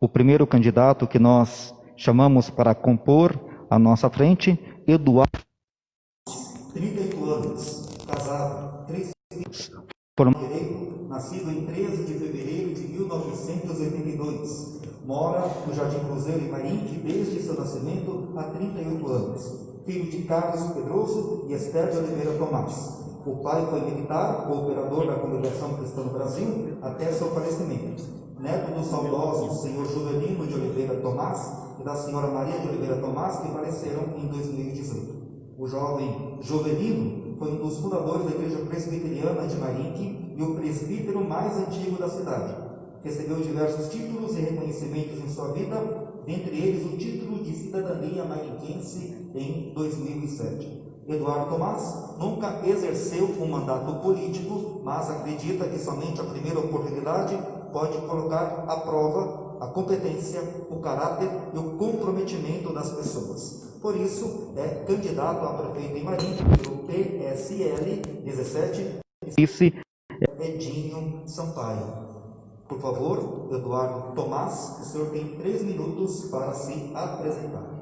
O primeiro candidato que nós chamamos para compor a nossa frente, Eduardo, 38 anos, casado, 3 filhos, direito, nascido em 13 de fevereiro de 1982. Mora no Jardim Cruzeiro, em Marinque, desde seu nascimento há 38 anos. Filho de Carlos Pedroso e Esther de Oliveira Tomás. O pai foi militar, cooperador da Congregação Cristã no Brasil, até seu falecimento. Neto do saudoso senhor Jovelino de Oliveira Tomás e da senhora Maria de Oliveira Tomás, que faleceram em 2018. O jovem Jovelino foi um dos fundadores da Igreja Presbiteriana de Marinque e o presbítero mais antigo da cidade. Recebeu diversos títulos e reconhecimentos em sua vida, dentre eles o título de cidadania marinquense em 2007. Eduardo Tomás nunca exerceu um mandato político, mas acredita que somente a primeira oportunidade pode colocar à prova a competência, o caráter e o comprometimento das pessoas. Por isso, é candidato a prefeito em Marinque pelo PSL 17, Edinho Sampaio. Por favor, Eduardo Tomás, o senhor tem 3 minutos para se apresentar.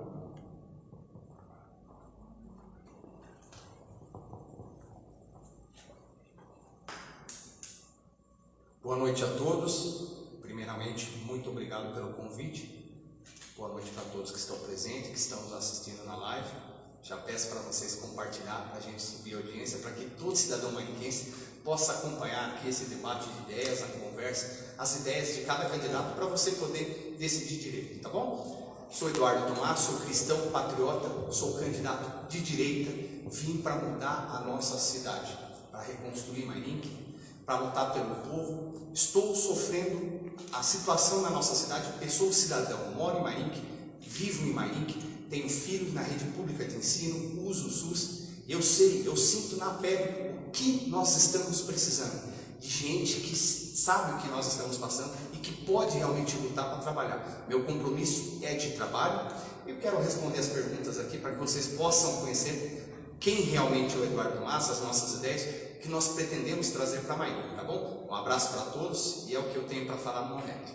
Boa noite a todos. Primeiramente, muito obrigado pelo convite. Boa noite para todos que estão presentes, que estão nos assistindo na live. Já peço para vocês compartilhar, para a gente subir a audiência, para que todo cidadão marinquense possa acompanhar aqui esse debate de ideias, a conversa, as ideias de cada candidato, para você poder decidir direito, tá bom? Sou Eduardo Tomás, sou cristão patriota, sou candidato de direita, vim para mudar a nossa cidade, para reconstruir Marinque, para lutar pelo povo. Estou sofrendo a situação na nossa cidade. Eu sou cidadão, moro em Marinque, vivo em Marinque, tenho filhos na rede pública de ensino, uso o SUS. Eu sei, eu sinto na pele o que nós estamos precisando, de gente que sabe o que nós estamos passando e que pode realmente lutar para trabalhar. Meu compromisso é de trabalho. Eu quero responder as perguntas aqui para que vocês possam conhecer quem realmente é o Eduardo Tomás, as nossas ideias, que nós pretendemos trazer para Marinque, tá bom? Um abraço para todos e é o que eu tenho para falar no momento.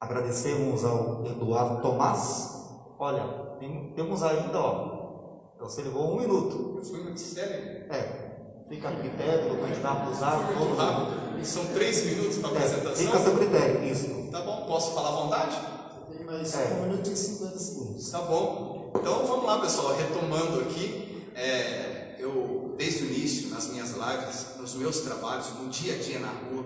Agradecemos ao Eduardo Tomás. Olha, temos ainda, você levou 1 minuto. Eu fui muito sério. Fica a critério do candidato usar todo rápido. São 3 minutos para a apresentação. Fica a seu critério, isso. Tá bom, posso falar à vontade? Tem mais 1 minuto e 50 segundos. Tá bom. Então vamos lá, pessoal, retomando aqui. Eu, desde o início, nas minhas lives, nos meus trabalhos, no dia a dia na rua,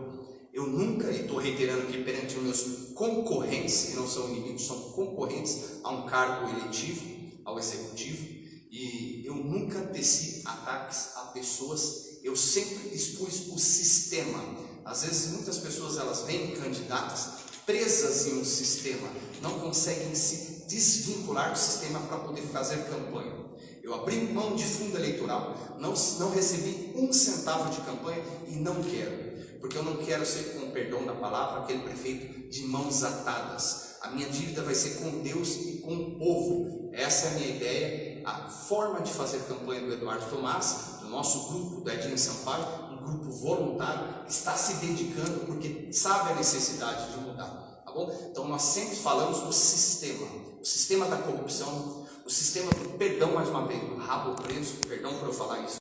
eu nunca, e estou reiterando aqui perante os meus concorrentes, que não são inimigos, são concorrentes a um cargo eletivo, ao executivo, e eu nunca teci ataques a pessoas, eu sempre expus o sistema. Às vezes muitas pessoas elas vêm candidatas presas em um sistema, não conseguem se desvincular do sistema para poder fazer campanha. Eu abri mão de fundo eleitoral, não recebi 1 centavo de campanha e não quero, porque eu não quero ser, com o perdão da palavra, aquele prefeito de mãos atadas. A minha dívida vai ser com Deus e com o povo. Essa é a minha ideia, a forma de fazer campanha do Eduardo Tomás, do nosso grupo, do Edinho Sampaio, um grupo voluntário, está se dedicando porque sabe a necessidade de mudar, tá bom? Então nós sempre falamos do sistema, o sistema da corrupção, o sistema do perdão, mais uma vez, do rabo preso, perdão por eu falar isso.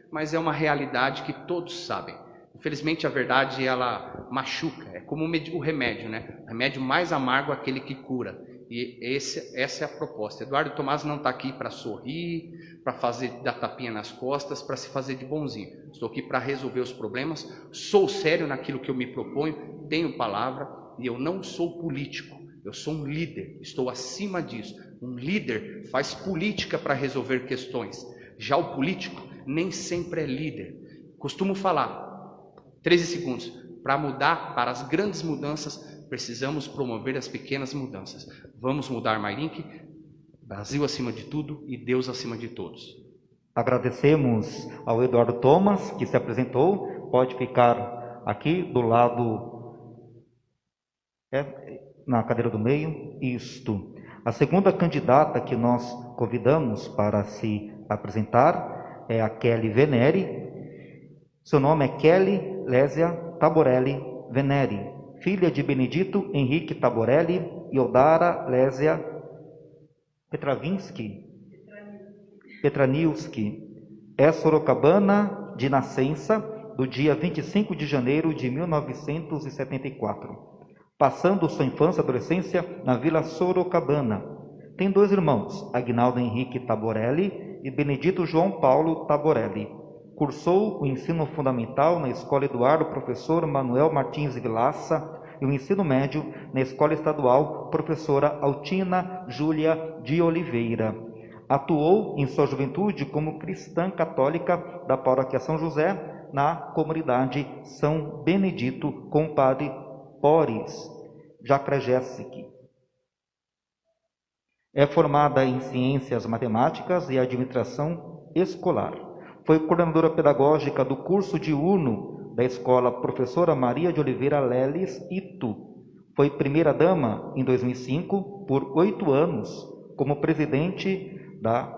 Mas é uma realidade que todos sabem. Infelizmente a verdade ela machuca, é como o remédio, né? O remédio mais amargo é aquele que cura. E essa é a proposta. Eduardo Tomás não está aqui para sorrir, para dar tapinha nas costas, para se fazer de bonzinho. Estou aqui para resolver os problemas, sou sério naquilo que eu me proponho, tenho palavra e eu não sou político. Eu sou um líder, estou acima disso. Um líder faz política para resolver questões. Já o político nem sempre é líder. Costumo falar, 13 segundos, para mudar, para as grandes mudanças, precisamos promover as pequenas mudanças. Vamos mudar Marinque, Brasil acima de tudo e Deus acima de todos. Agradecemos ao Eduardo Tomás, que se apresentou. Pode ficar aqui do lado, na cadeira do meio. Isto. A segunda candidata que nós convidamos para se apresentar é a Kelly Venere. Seu nome é Kelly Lésia Taborelli Venere. filha de Benedito Henrique Taborelli e Odara Lésia Petranilski. É sorocabana de nascença, do dia 25 de janeiro de 1974, passando sua infância e adolescência na Vila Sorocabana. Tem 2 irmãos, Agnaldo Henrique Taborelli e Benedito João Paulo Taborelli. Cursou o ensino fundamental na Escola Eduardo Professor Manuel Martins Vilaça e o ensino médio na Escola Estadual Professora Altina Júlia de Oliveira. Atuou em sua juventude como cristã católica da Paróquia São José, na comunidade São Benedito, com o padre Boris Jakrajewski. É formada em Ciências Matemáticas e Administração Escolar. Foi coordenadora pedagógica do curso diurno da Escola Professora Maria de Oliveira Leles Ito. Foi primeira-dama em 2005 por 8 anos, como presidente da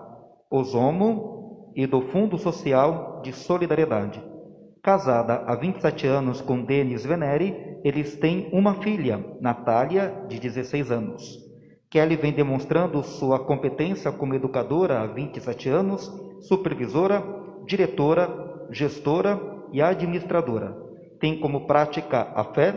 Ozomo e do Fundo Social de Solidariedade. Casada há 27 anos com Denis Veneri, eles têm uma filha, Natália, de 16 anos. Kelly vem demonstrando sua competência como educadora há 27 anos, supervisora, diretora, gestora e administradora. Tem como prática a fé,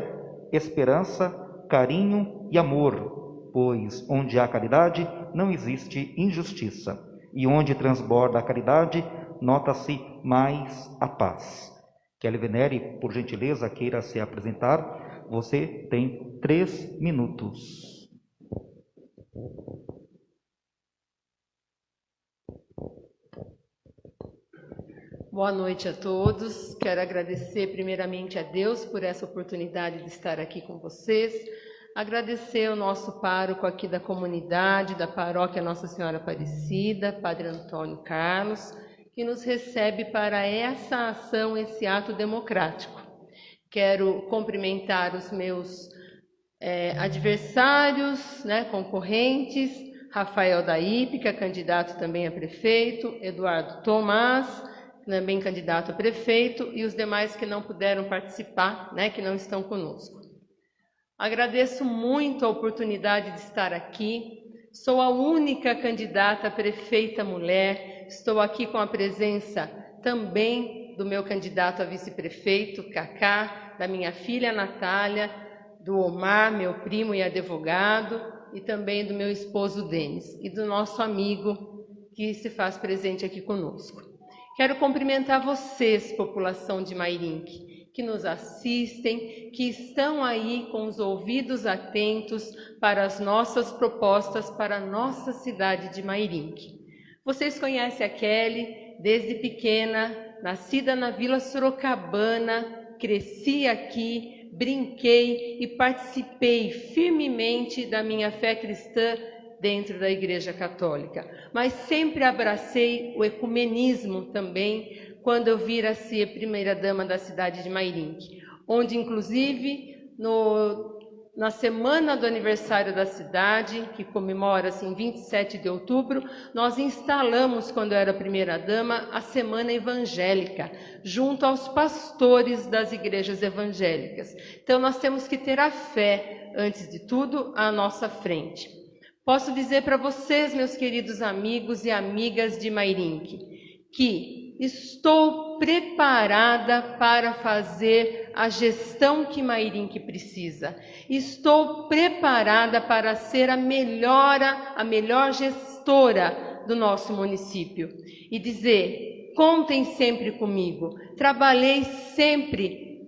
esperança, carinho e amor, pois onde há caridade não existe injustiça, e onde transborda a caridade nota-se mais a paz. Kelly Veneri, por gentileza, queira se apresentar. Você tem 3 minutos. Boa noite a todos. Quero agradecer primeiramente a Deus por essa oportunidade de estar aqui com vocês. Agradecer ao nosso pároco aqui da comunidade, da paróquia Nossa Senhora Aparecida, Padre Antônio Carlos, que nos recebe para essa ação, esse ato democrático. Quero cumprimentar os meus adversários, concorrentes, Rafael Daípe, que é candidato também a prefeito, Eduardo Tomás, também candidato a prefeito, e os demais que não puderam participar, que não estão conosco. Agradeço muito a oportunidade de estar aqui. Sou a única candidata a prefeita mulher. Estou aqui com a presença também do meu candidato a vice-prefeito, Cacá, da minha filha Natália, do Omar, meu primo e advogado, e também do meu esposo Denis, e do nosso amigo que se faz presente aqui conosco. Quero cumprimentar vocês, população de Mairinque, que nos assistem, que estão aí com os ouvidos atentos para as nossas propostas para a nossa cidade de Mairinque. Vocês conhecem a Kelly desde pequena, nascida na Vila Sorocabana, cresci aqui, brinquei e participei firmemente da minha fé cristã dentro da Igreja Católica, mas sempre abracei o ecumenismo também, quando eu vir a ser primeira-dama da cidade de Mairinque, onde, inclusive, na semana do aniversário da cidade, que comemora-se em 27 de outubro, nós instalamos, quando eu era primeira-dama, a Semana Evangélica, junto aos pastores das igrejas evangélicas. Então, nós temos que ter a fé, antes de tudo, à nossa frente. Posso dizer para vocês, meus queridos amigos e amigas de Mairinque, que estou preparada para fazer a gestão que Mairinque precisa. Estou preparada para ser a melhor gestora do nosso município. E dizer, contem sempre comigo. Trabalhei sempre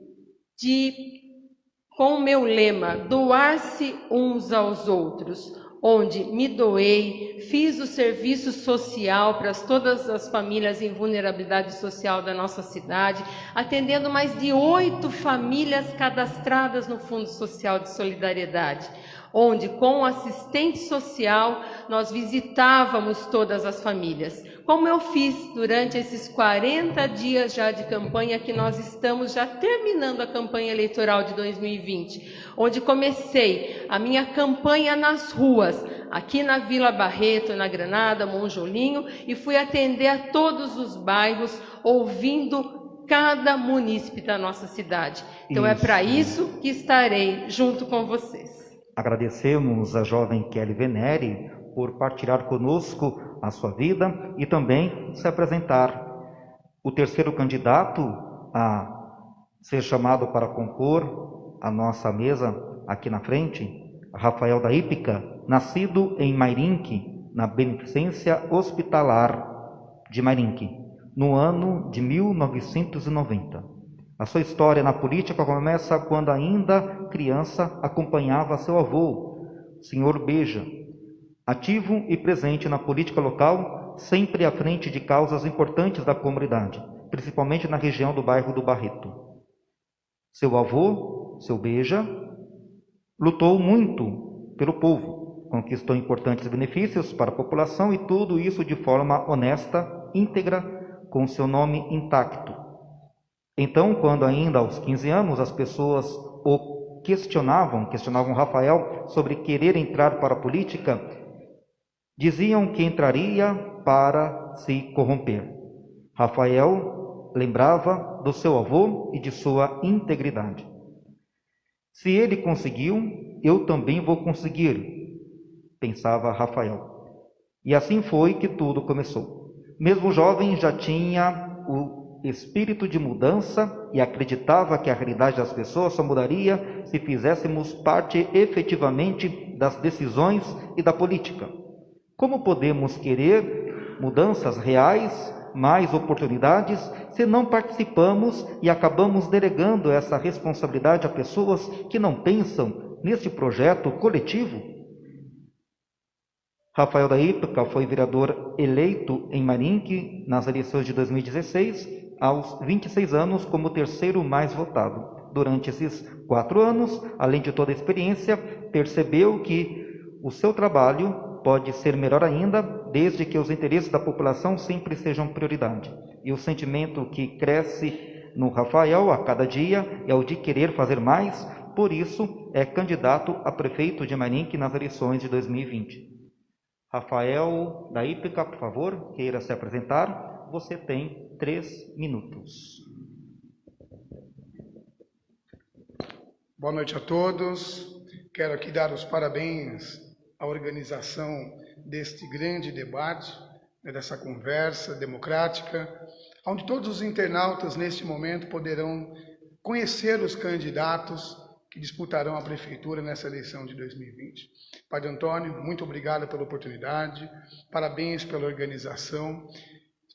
com o meu lema, doar-se uns aos outros, onde me doei, fiz o serviço social para todas as famílias em vulnerabilidade social da nossa cidade, atendendo mais de 8 famílias cadastradas no Fundo Social de Solidariedade, onde com o assistente social nós visitávamos todas as famílias, como eu fiz durante esses 40 dias já de campanha, que nós estamos já terminando a campanha eleitoral de 2020, onde comecei a minha campanha nas ruas, aqui na Vila Barreto, na Granada, Monjolinho, e fui atender a todos os bairros, ouvindo cada munícipe da nossa cidade. Então é para Isso. isso que estarei junto com vocês. Agradecemos a jovem Kelly Venere por partilhar conosco a sua vida e também se apresentar. O terceiro candidato a ser chamado para compor a nossa mesa aqui na frente, Rafael da Hípica, nascido em Mairinque, na Beneficência Hospitalar de Mairinque, no ano de 1990. A sua história na política começa quando ainda criança acompanhava seu avô, Sr. Beja, ativo e presente na política local, sempre à frente de causas importantes da comunidade, principalmente na região do bairro do Barreto. Seu avô, seu Beja, lutou muito pelo povo, conquistou importantes benefícios para a população e tudo isso de forma honesta, íntegra, com seu nome intacto. Então, quando ainda aos 15 anos as pessoas o questionavam Rafael sobre querer entrar para a política, diziam que entraria para se corromper. Rafael lembrava do seu avô e de sua integridade. Se ele conseguiu, eu também vou conseguir, pensava Rafael. E assim foi que tudo começou. Mesmo jovem, já tinha o espírito de mudança e acreditava que a realidade das pessoas só mudaria se fizéssemos parte efetivamente das decisões e da política. Como podemos querer mudanças reais, mais oportunidades, se não participamos e acabamos delegando essa responsabilidade a pessoas que não pensam neste projeto coletivo? Rafael da Hípica foi vereador eleito em Mairinque nas eleições de 2016, aos 26 anos, como o terceiro mais votado. Durante esses 4 anos, além de toda a experiência, percebeu que o seu trabalho pode ser melhor ainda, desde que os interesses da população sempre sejam prioridade. E o sentimento que cresce no Rafael a cada dia é o de querer fazer mais, por isso é candidato a prefeito de Mairinque nas eleições de 2020. Rafael da Hípica, por favor, queira se apresentar. Você tem 3 minutos. Boa noite a todos. Quero aqui dar os parabéns à organização deste grande debate, dessa conversa democrática, onde todos os internautas neste momento poderão conhecer os candidatos que disputarão a prefeitura nessa eleição de 2020. Padre Antônio, muito obrigado pela oportunidade, parabéns pela organização,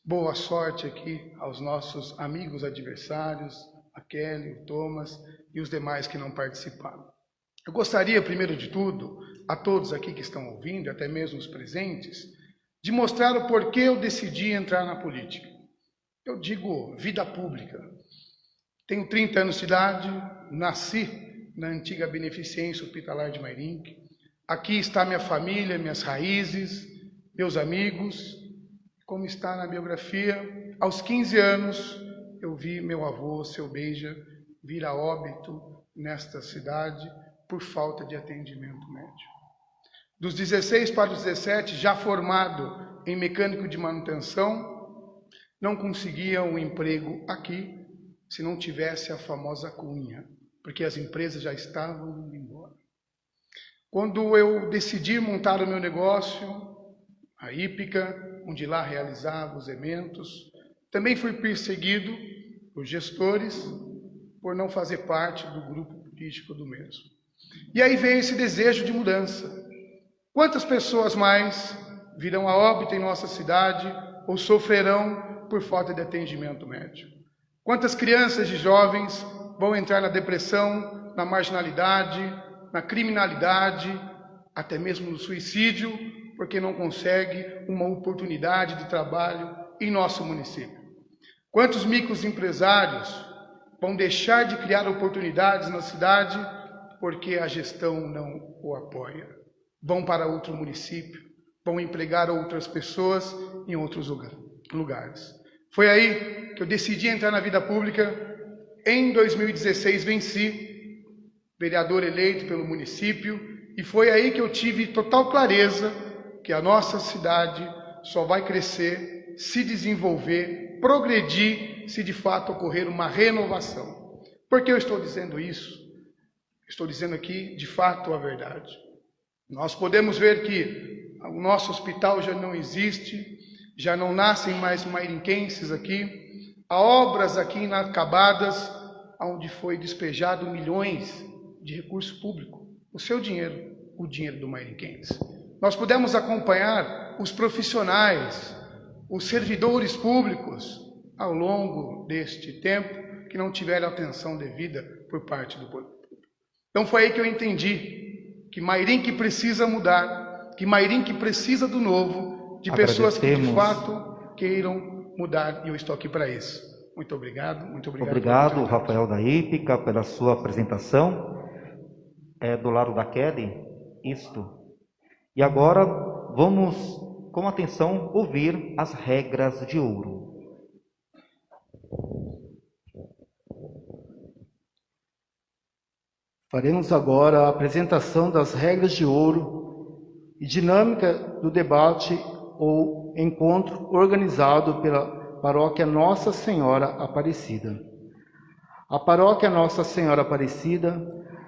boa sorte aqui aos nossos amigos adversários, a Kelly, o Thomas e os demais que não participaram. Eu gostaria, primeiro de tudo, a todos aqui que estão ouvindo, até mesmo os presentes, de mostrar o porquê eu decidi entrar na política. Eu digo vida pública. Tenho 30 anos de idade, nasci na antiga Beneficência Hospitalar de Mairinque. Aqui está minha família, minhas raízes, meus amigos. Como está na biografia, aos 15 anos eu vi meu avô, seu Beja, vir a óbito nesta cidade por falta de atendimento médico. Dos 16 para os 17, já formado em mecânico de manutenção, não conseguia um emprego aqui se não tivesse a famosa cunha, porque as empresas já estavam indo embora. Quando eu decidi montar o meu negócio, a Hípica, onde lá realizava os eventos, também fui perseguido por gestores por não fazer parte do grupo político do mesmo. E aí veio esse desejo de mudança. Quantas pessoas mais virão a óbito em nossa cidade ou sofrerão por falta de atendimento médico? Quantas crianças e jovens vão entrar na depressão, na marginalidade, na criminalidade, até mesmo no suicídio, porque não consegue uma oportunidade de trabalho em nosso município? Quantos microempresários vão deixar de criar oportunidades na cidade porque a gestão não o apoia? Vão para outro município, vão empregar outras pessoas em outros lugares. Foi aí que eu decidi entrar na vida pública. Em 2016 venci, vereador eleito pelo município, e foi aí que eu tive total clareza que a nossa cidade só vai crescer, se desenvolver, progredir, se de fato ocorrer uma renovação. Por que eu estou dizendo isso? Estou dizendo aqui, de fato, a verdade. Nós podemos ver que o nosso hospital já não existe, já não nascem mais mairinquenses aqui, há obras aqui inacabadas, onde foi despejado milhões de recurso público, o seu dinheiro, o dinheiro do mairinquense. Nós pudemos acompanhar os profissionais, os servidores públicos, ao longo deste tempo, que não tiveram atenção devida por parte do poder público. Então foi aí que eu entendi que Mairinque precisa mudar, que Mairinque precisa do novo, de pessoas que de fato queiram mudar, e eu estou aqui para isso. Muito obrigado, muito obrigado. Obrigado, Rafael da Hípica, pela sua apresentação. É do lado da Kelly, isto. E agora vamos, com atenção, ouvir as regras de ouro. Faremos agora a apresentação das regras de ouro e dinâmica do debate ou encontro organizado pela Paróquia Nossa Senhora Aparecida. A Paróquia Nossa Senhora Aparecida,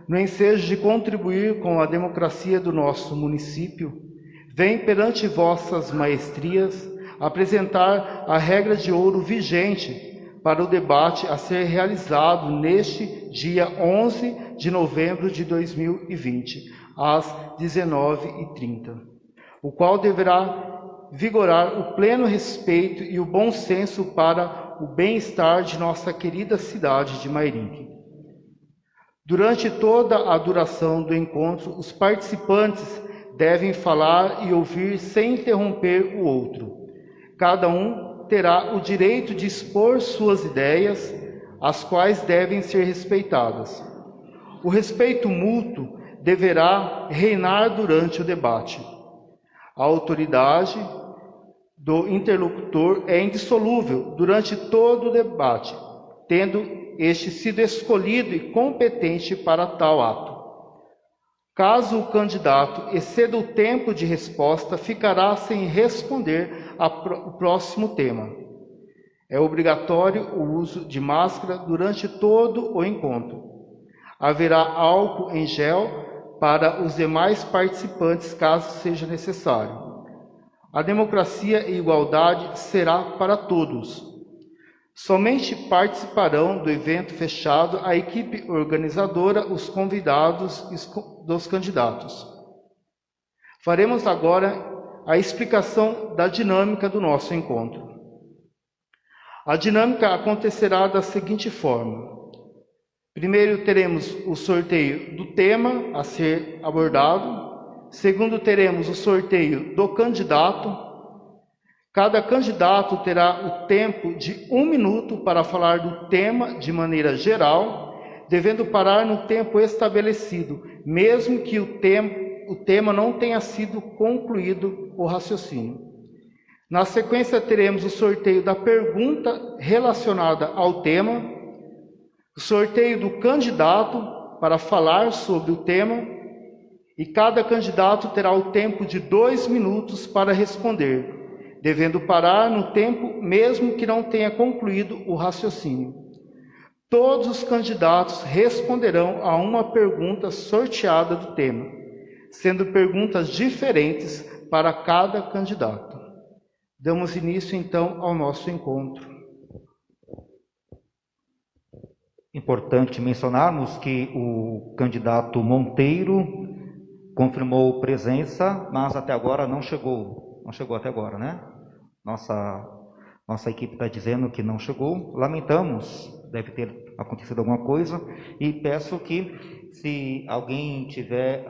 no ensejo de contribuir com a democracia do nosso município, vem perante vossas maestrias apresentar a regra de ouro vigente para o debate a ser realizado neste dia 11 de novembro de 2020, às 19h30, o qual deverá vigorar o pleno respeito e o bom senso para o bem-estar de nossa querida cidade de Mairinque. Durante toda a duração do encontro, os participantes devem falar e ouvir sem interromper o outro. Cada um terá o direito de expor suas ideias, as quais devem ser respeitadas. O respeito mútuo deverá reinar durante o debate. A autoridade do interlocutor é indissolúvel durante todo o debate, tendo este sido escolhido e competente para tal ato. Caso o candidato exceda o tempo de resposta, ficará sem responder ao próximo tema. É obrigatório o uso de máscara durante todo o encontro. Haverá álcool em gel para os demais participantes, caso seja necessário. A democracia e igualdade será para todos. Somente participarão do evento fechado a equipe organizadora, os convidados dos candidatos. Faremos agora a explicação da dinâmica do nosso encontro. A dinâmica acontecerá da seguinte forma. Primeiro teremos o sorteio do tema a ser abordado. Segundo, teremos o sorteio do candidato. Cada candidato terá o tempo de 1 minuto para falar do tema de maneira geral, devendo parar no tempo estabelecido, mesmo que o tema não tenha sido concluído o raciocínio. Na sequência, teremos o sorteio da pergunta relacionada ao tema, o sorteio do candidato para falar sobre o tema, e cada candidato terá o tempo de 2 minutos para responder, devendo parar no tempo mesmo que não tenha concluído o raciocínio. Todos os candidatos responderão a uma pergunta sorteada do tema, sendo perguntas diferentes para cada candidato. Damos início, então, ao nosso encontro. Importante mencionarmos que o candidato Monteiro confirmou presença, mas até agora não chegou. Não chegou até agora, né? Nossa equipe está dizendo que não chegou. Lamentamos, deve ter acontecido alguma coisa. E peço que, se alguém tiver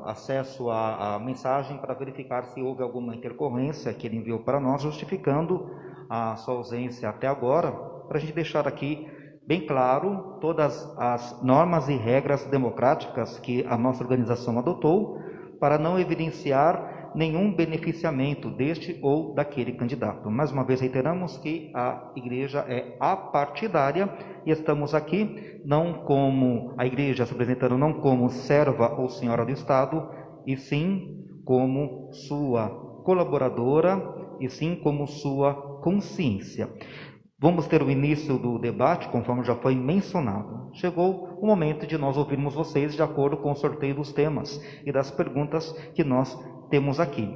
acesso à mensagem para verificar se houve alguma intercorrência que ele enviou para nós, justificando a sua ausência até agora, para a gente deixar aqui bem claro todas as normas e regras democráticas que a nossa organização adotou para não evidenciar nenhum beneficiamento deste ou daquele candidato. Mais uma vez reiteramos que a igreja é apartidária e estamos aqui não como a igreja se apresentando não como serva ou senhora do Estado, e sim como sua colaboradora, e sim como sua consciência. Vamos ter o início do debate, conforme já foi mencionado. Chegou o momento de nós ouvirmos vocês de acordo com o sorteio dos temas e das perguntas que nós temos aqui.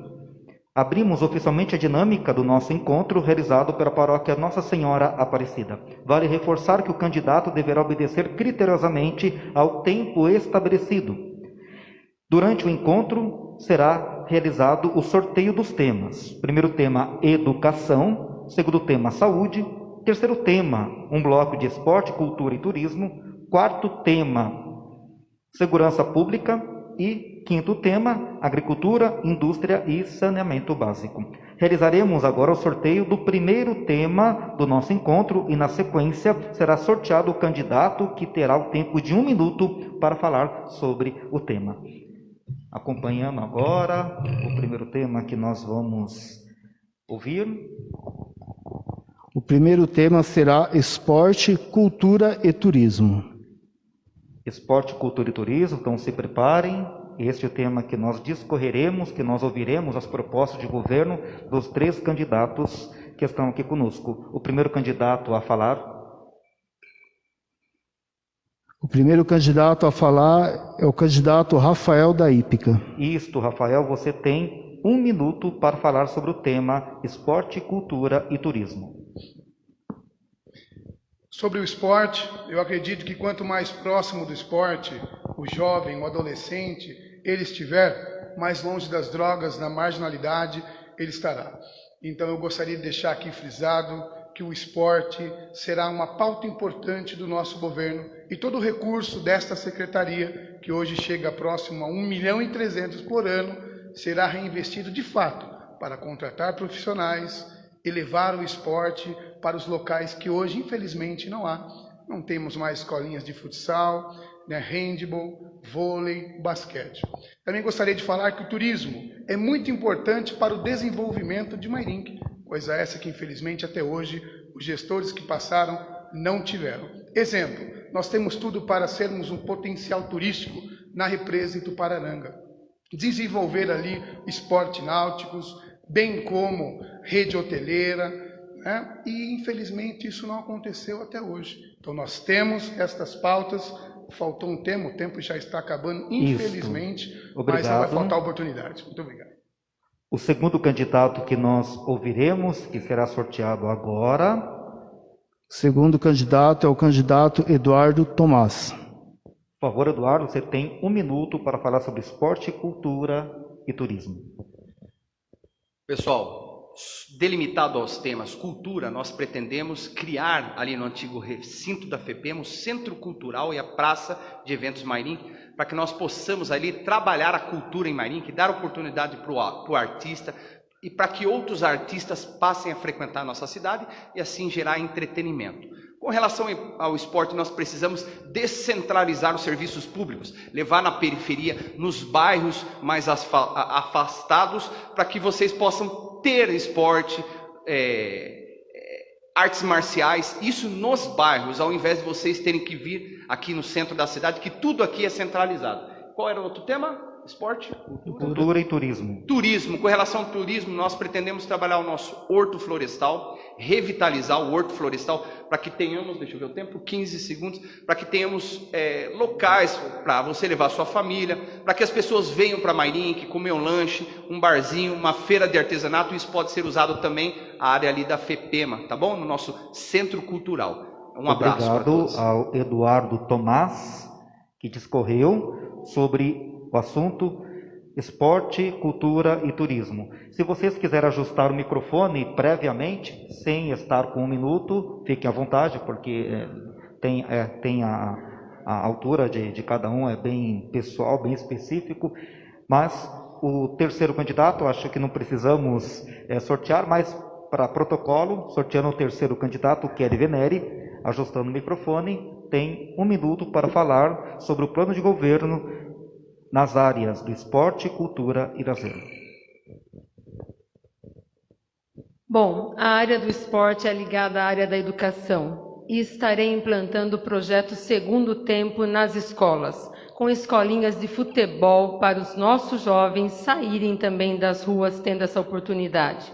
Abrimos oficialmente a dinâmica do nosso encontro realizado pela paróquia Nossa Senhora Aparecida. Vale reforçar que o candidato deverá obedecer criteriosamente ao tempo estabelecido. Durante o encontro será realizado o sorteio dos temas. Primeiro tema, educação. Segundo tema, saúde. Terceiro tema, um bloco de esporte, cultura e turismo. Quarto tema, segurança pública. E quinto tema, agricultura, indústria e saneamento básico. Realizaremos agora o sorteio do primeiro tema do nosso encontro e, na sequência, será sorteado o candidato que terá o tempo de 1 minuto para falar sobre o tema. Acompanhando agora o primeiro tema que nós vamos ouvir. O primeiro tema será esporte, cultura e turismo. Esporte, cultura e turismo, então se preparem. Este é o tema que nós discorreremos, que nós ouviremos as propostas de governo dos 3 candidatos que estão aqui conosco. O primeiro candidato a falar. O primeiro candidato a falar é o candidato Rafael da Hípica. Isto, Rafael, você tem 1 minuto para falar sobre o tema esporte, cultura e turismo. Sobre o esporte, eu acredito que quanto mais próximo do esporte, o jovem, o adolescente, ele estiver, mais longe das drogas, da marginalidade, ele estará. Então eu gostaria de deixar aqui frisado que o esporte será uma pauta importante do nosso governo e todo o recurso desta secretaria, que hoje chega próximo a 1.300.000 por ano, será reinvestido de fato para contratar profissionais e levar o esporte para os locais que hoje, infelizmente, não há. Não temos mais escolinhas de futsal, handball, vôlei, basquete. Também gostaria de falar que o turismo é muito importante para o desenvolvimento de Mairinque, coisa essa que, infelizmente, até hoje, os gestores que passaram não tiveram. Exemplo, nós temos tudo para sermos um potencial turístico na represa Itupararanga. Desenvolver ali esportes náuticos, bem como rede hoteleira, e infelizmente isso não aconteceu até hoje. Então nós temos estas pautas, faltou um tema, o tempo já está acabando, infelizmente, mas não vai faltar oportunidade. Muito obrigado. O segundo candidato que nós ouviremos, que será sorteado agora. O segundo candidato é o candidato Eduardo Tomás. Por favor, Eduardo, você tem 1 minuto para falar sobre esporte, cultura e turismo. Pessoal, delimitado aos temas cultura, nós pretendemos criar ali no antigo recinto da FEPEMA o Centro Cultural e a Praça de Eventos Mairinque, para que nós possamos ali trabalhar a cultura em Mairinque, dar oportunidade para o artista e para que outros artistas passem a frequentar a nossa cidade e assim gerar entretenimento. Com relação ao esporte, nós precisamos descentralizar os serviços públicos, levar na periferia, nos bairros mais afastados, para que vocês possam ter esporte, artes marciais, isso nos bairros, ao invés de vocês terem que vir aqui no centro da cidade, que tudo aqui é centralizado. Qual era o outro tema? Esporte, cultura e turismo. Turismo. Com relação ao turismo, nós pretendemos trabalhar o nosso horto florestal, revitalizar o horto florestal, para que tenhamos, deixa eu ver o tempo, 15 segundos, para que tenhamos locais para você levar a sua família, para que as pessoas venham para Mairinque, comer um lanche, um barzinho, uma feira de artesanato. Isso pode ser usado também a área ali da FEPEMA, tá bom? No nosso centro cultural. Um abraço para todos. Obrigado ao Eduardo Tomás, que discorreu sobre o assunto esporte, cultura e turismo. Se vocês quiserem ajustar o microfone previamente, sem estar com 1 minuto, fiquem à vontade, porque tem a altura de cada um, é bem pessoal, bem específico. Mas o terceiro candidato, acho que não precisamos sortear, mas para protocolo, sorteando o terceiro candidato, Kelly Venere, ajustando o microfone, tem 1 minuto para falar sobre o plano de governo nas áreas do esporte, cultura e lazer. Bom, a área do esporte é ligada à área da educação e estarei implantando o projeto Segundo Tempo nas escolas, com escolinhas de futebol para os nossos jovens saírem também das ruas tendo essa oportunidade.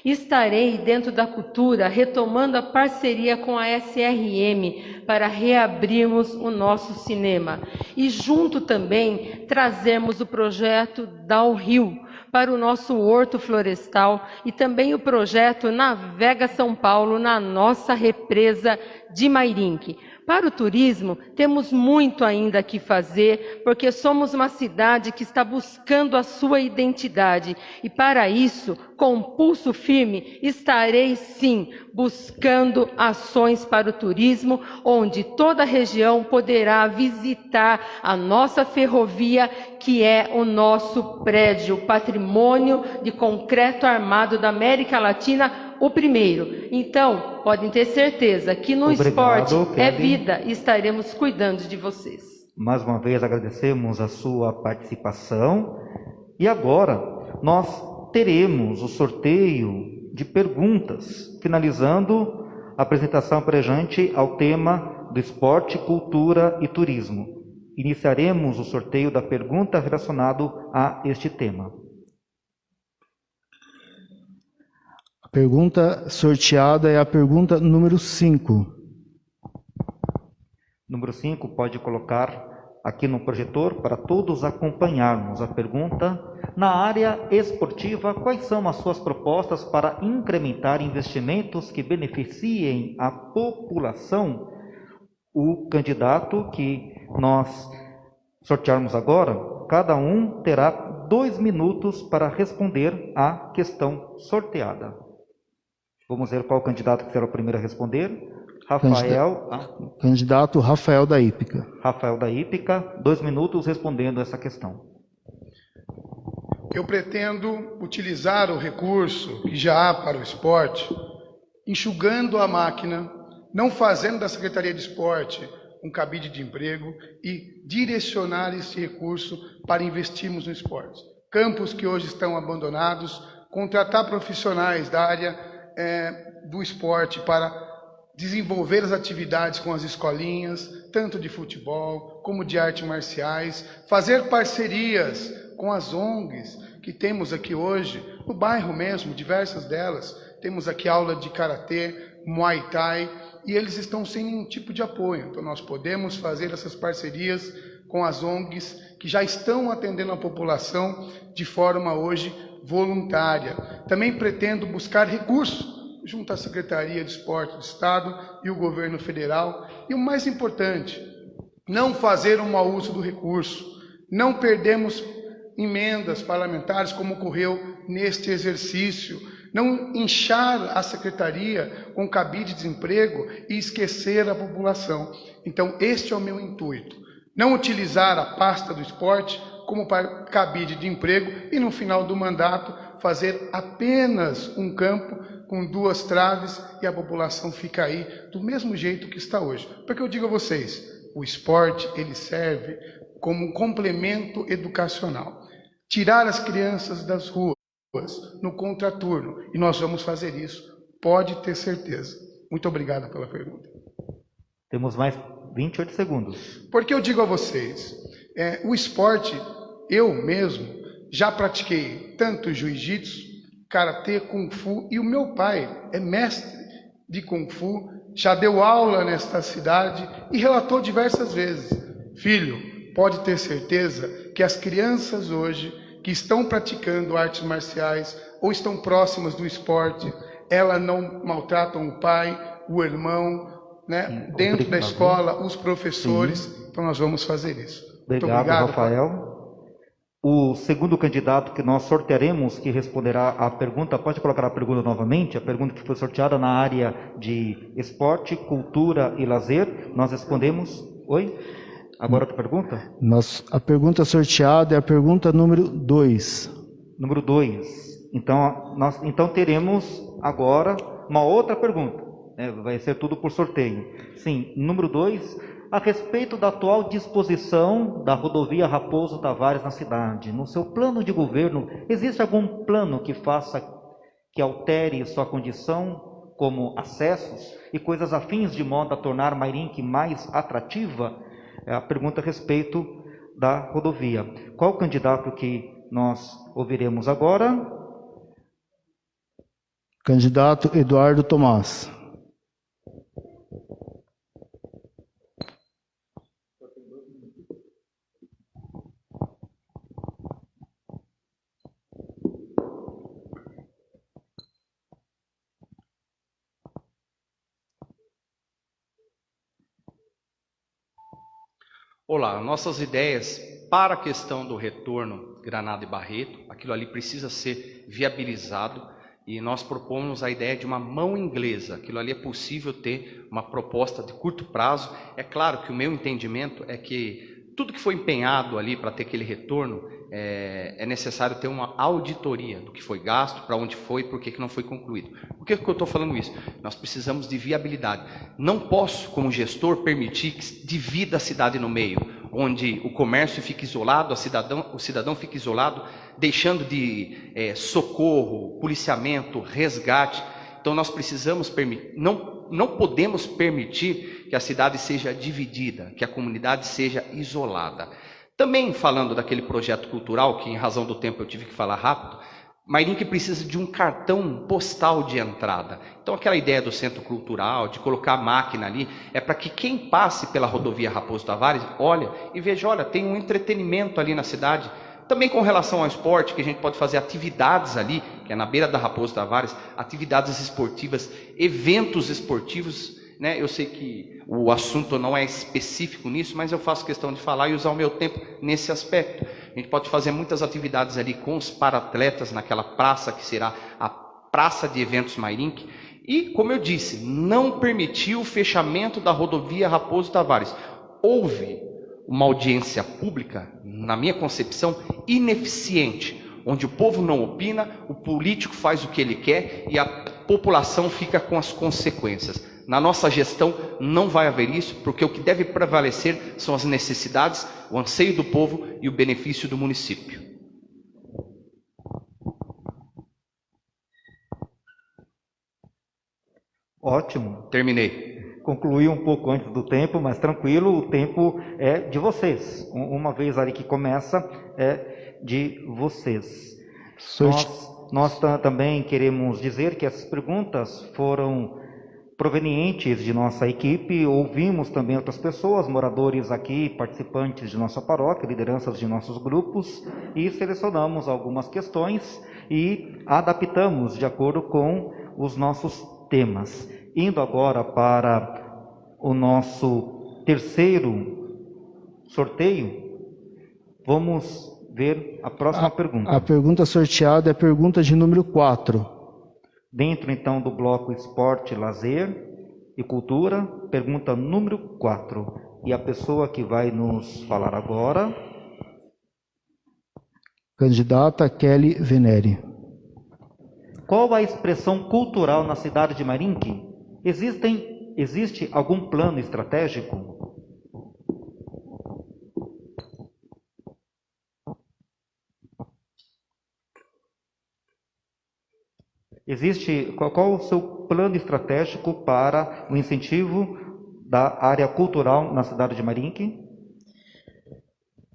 Estarei dentro da cultura retomando a parceria com a SRM para reabrirmos o nosso cinema e junto também trazermos o projeto Dal Rio para o nosso horto florestal e também o projeto Navega São Paulo na nossa represa de Mairinque. Para o turismo, temos muito ainda que fazer, porque somos uma cidade que está buscando a sua identidade. E para isso, com pulso firme, estarei sim buscando ações para o turismo, onde toda a região poderá visitar a nossa ferrovia, que é o nosso prédio, patrimônio de concreto armado da América Latina, o primeiro. Então, podem ter certeza que no esporte é vida e estaremos cuidando de vocês. Mais uma vez agradecemos a sua participação e agora nós teremos o sorteio de perguntas, finalizando a apresentação perante ao tema do esporte, cultura e turismo. Iniciaremos o sorteio da pergunta relacionado a este tema. A pergunta sorteada é a pergunta número 5. Número 5, pode colocar aqui no projetor para todos acompanharmos a pergunta. Na área esportiva, quais são as suas propostas para incrementar investimentos que beneficiem a população? O candidato que nós sortearmos agora, cada um terá 2 minutos para responder à questão sorteada. Vamos ver qual candidato que será o primeiro a responder. Rafael. Candidato Rafael da Hípica. Rafael da Hípica, 2 minutos respondendo essa questão. Eu pretendo utilizar o recurso que já há para o esporte, enxugando a máquina, não fazendo da Secretaria de Esporte um cabide de emprego e direcionar esse recurso para investirmos no esporte. Campos que hoje estão abandonados, contratar profissionais da área do esporte para desenvolver as atividades com as escolinhas, tanto de futebol como de artes marciais, fazer parcerias com as ONGs que temos aqui hoje, no bairro mesmo, diversas delas. Temos aqui aula de karatê, muay thai, e eles estão sem nenhum tipo de apoio. Então nós podemos fazer essas parcerias com as ONGs que já estão atendendo a população de forma hoje voluntária. Também pretendo buscar recursos junto à Secretaria de Esporte do Estado e o governo federal. E o mais importante, não fazer um mau uso do recurso. Não perdemos emendas parlamentares como ocorreu neste exercício. Não inchar a Secretaria com cabide de desemprego e esquecer a população. Então, este é o meu intuito. Não utilizar a pasta do esporte como cabide de emprego e no final do mandato fazer apenas um campo com 2 traves e a população fica aí do mesmo jeito que está hoje. Porque eu digo a vocês, o esporte ele serve como um complemento educacional. Tirar as crianças das ruas no contraturno, e nós vamos fazer isso, pode ter certeza. Muito obrigado pela pergunta. Temos mais 28 segundos. Porque eu digo a vocês, o esporte, eu mesmo já pratiquei tanto jiu-jitsu, karatê, kung fu, e o meu pai é mestre de kung fu, já deu aula nesta cidade e relatou diversas vezes: filho, pode ter certeza que as crianças hoje que estão praticando artes marciais ou estão próximas do esporte, elas não maltratam o pai, o irmão, né? Dentro da escola, os professores. Sim. Então nós vamos fazer isso. Muito obrigado, Rafael. O segundo candidato que nós sortearemos, que responderá à pergunta, pode colocar a pergunta novamente, a pergunta que foi sorteada na área de esporte, cultura e lazer. Nós respondemos... Oi? Agora outra pergunta? A pergunta sorteada é a pergunta número 2. Número 2. Então teremos agora uma outra pergunta. Vai ser tudo por sorteio. Sim, número 2, a respeito da atual disposição da rodovia Raposo Tavares na cidade. No seu plano de governo, existe algum plano que altere sua condição, como acessos e coisas afins, de modo a tornar Mairinque mais atrativa? É a pergunta a respeito da rodovia. Qual o candidato que nós ouviremos agora? Candidato Eduardo Tomás. Olá, nossas ideias para a questão do retorno Granada e Barreto, aquilo ali precisa ser viabilizado e nós propomos a ideia de uma mão inglesa. Aquilo ali é possível ter uma proposta de curto prazo. É claro que o meu entendimento é que tudo que foi empenhado ali para ter aquele retorno, é necessário ter uma auditoria do que foi gasto, para onde foi, por que não foi concluído. Por que eu estou falando isso? Nós precisamos de viabilidade. Não posso, como gestor, permitir que divida a cidade no meio, onde o comércio fica isolado, o cidadão fica isolado, deixando de socorro, policiamento, resgate. Então nós precisamos permitir, não podemos permitir que a cidade seja dividida, que a comunidade seja isolada. Também falando daquele projeto cultural, que em razão do tempo eu tive que falar rápido, Mairinque precisa de um cartão postal de entrada. Então aquela ideia do centro cultural, de colocar a máquina ali, é para que quem passe pela rodovia Raposo Tavares, olha e veja, olha, tem um entretenimento ali na cidade. Também com relação ao esporte, que a gente pode fazer atividades ali, que é na beira da Raposo Tavares, atividades esportivas, eventos esportivos, né? Eu sei que o assunto não é específico nisso, mas eu faço questão de falar e usar o meu tempo nesse aspecto. A gente pode fazer muitas atividades ali com os para-atletas naquela praça que será a Praça de Eventos Mairinque. E, como eu disse, não permitiu o fechamento da rodovia Raposo Tavares. Houve uma audiência pública, na minha concepção, ineficiente, onde o povo não opina, o político faz o que ele quer e a população fica com as consequências. Na nossa gestão não vai haver isso, porque o que deve prevalecer são as necessidades, o anseio do povo e o benefício do município. Ótimo. Terminei. Concluí um pouco antes do tempo, mas tranquilo, o tempo é de vocês. Uma vez ali que começa, é de vocês. Nós também queremos dizer que essas perguntas foram provenientes de nossa equipe, ouvimos também outras pessoas, moradores aqui, participantes de nossa paróquia, lideranças de nossos grupos, e selecionamos algumas questões e adaptamos de acordo com os nossos temas. Indo agora para o nosso terceiro sorteio, vamos ver a próxima pergunta. A pergunta sorteada é a pergunta de número 4. Dentro, então, do bloco Esporte, Lazer e Cultura, pergunta número 4. E a pessoa que vai nos falar agora... Candidata Kelly Venere. Qual a expressão cultural na cidade de Mairinque? Existe algum plano estratégico? Qual o seu plano estratégico para o incentivo da área cultural na cidade de Mairinque?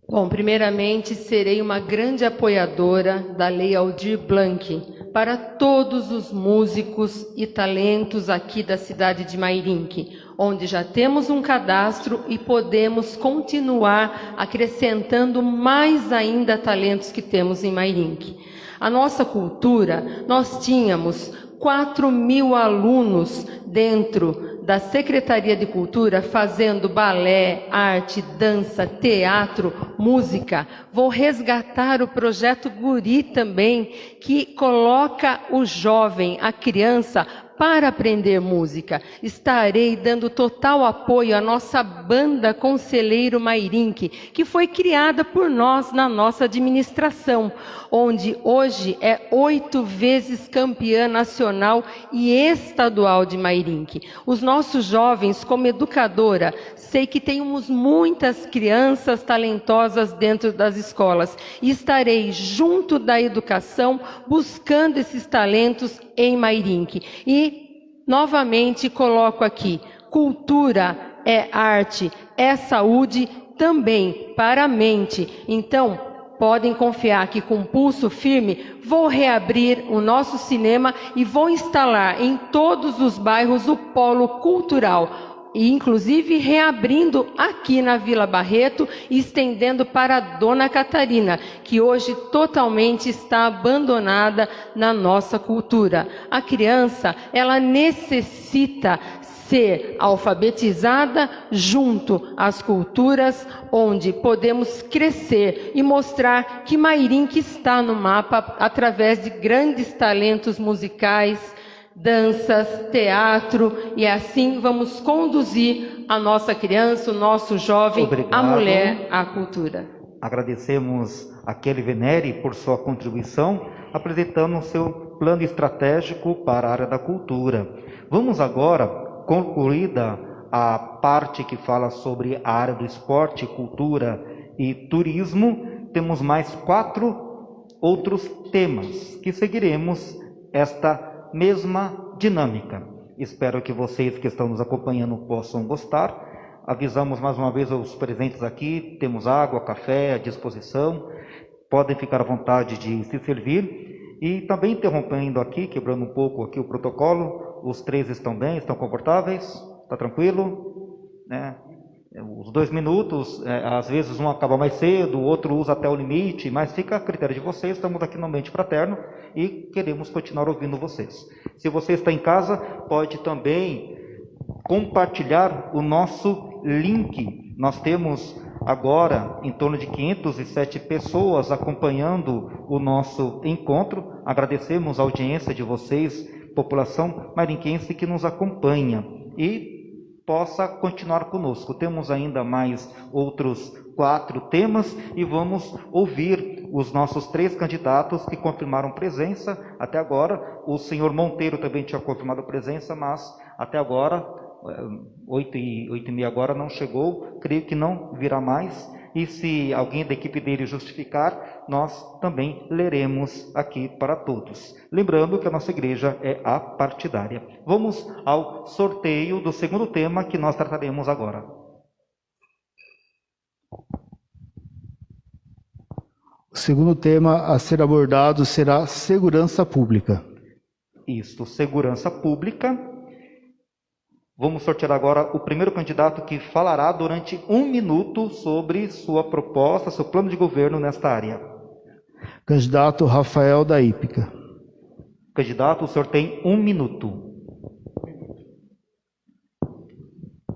Bom, primeiramente, serei uma grande apoiadora da Lei Aldir Blanc para todos os músicos e talentos aqui da cidade de Mairinque, onde já temos um cadastro e podemos continuar acrescentando mais ainda talentos que temos em Mairinque. A nossa cultura, nós tínhamos 4.000 alunos dentro da Secretaria de Cultura fazendo balé, arte, dança, teatro, música. Vou resgatar o projeto Guri também, que coloca o jovem, a criança, para aprender música. Estarei dando total apoio à nossa banda Conselheiro Mairinque, que foi criada por nós na nossa administração, onde hoje é 8 vezes campeã nacional e estadual de Mairinque. Os nossos jovens, como educadora, sei que temos muitas crianças talentosas dentro das escolas e estarei junto da educação buscando esses talentos em Mairinque. E, novamente, coloco aqui, cultura é arte, é saúde também para a mente. Então, podem confiar que com pulso firme vou reabrir o nosso cinema e vou instalar em todos os bairros o polo cultural, e inclusive reabrindo aqui na Vila Barreto e estendendo para Dona Catarina, que hoje totalmente está abandonada na nossa cultura. A criança, ela necessita ser alfabetizada junto às culturas onde podemos crescer e mostrar que Mairinque está no mapa através de grandes talentos musicais, danças, teatro, e assim vamos conduzir a nossa criança, o nosso jovem, Obrigado. a mulher, à cultura. Agradecemos a Kelly Venere por sua contribuição, apresentando o seu plano estratégico para a área da cultura. Vamos agora, concluída a parte que fala sobre a área do esporte, cultura e turismo, temos mais 4 outros temas que seguiremos esta mesma dinâmica. Espero que vocês que estão nos acompanhando possam gostar. Avisamos mais uma vez aos presentes aqui, temos água, café à disposição, podem ficar à vontade de se servir. E também interrompendo aqui, quebrando um pouco aqui o protocolo, os 3 estão bem, estão confortáveis? Está tranquilo? Né? Os 2 minutos, às vezes um acaba mais cedo, o outro usa até o limite, mas fica a critério de vocês. Estamos aqui no ambiente fraterno e queremos continuar ouvindo vocês. Se você está em casa, pode também compartilhar o nosso link. Nós temos agora em torno de 507 pessoas acompanhando o nosso encontro. Agradecemos a audiência de vocês, população marinquense que nos acompanha, e possa continuar conosco. Temos ainda mais outros 4 temas e vamos ouvir os nossos 3 candidatos que confirmaram presença até agora. O senhor Monteiro também tinha confirmado presença, mas até agora, 8h30 agora, não chegou. Creio que não virá mais. E se alguém da equipe dele justificar, nós também leremos aqui para todos. Lembrando que a nossa igreja é apartidária. Vamos ao sorteio do segundo tema que nós trataremos agora. O segundo tema a ser abordado será segurança pública. Isso, segurança pública. Vamos sortear agora o primeiro candidato que falará durante 1 minuto sobre sua proposta, seu plano de governo nesta área. Candidato Rafael da Hípica. Candidato, o senhor tem 1 minuto.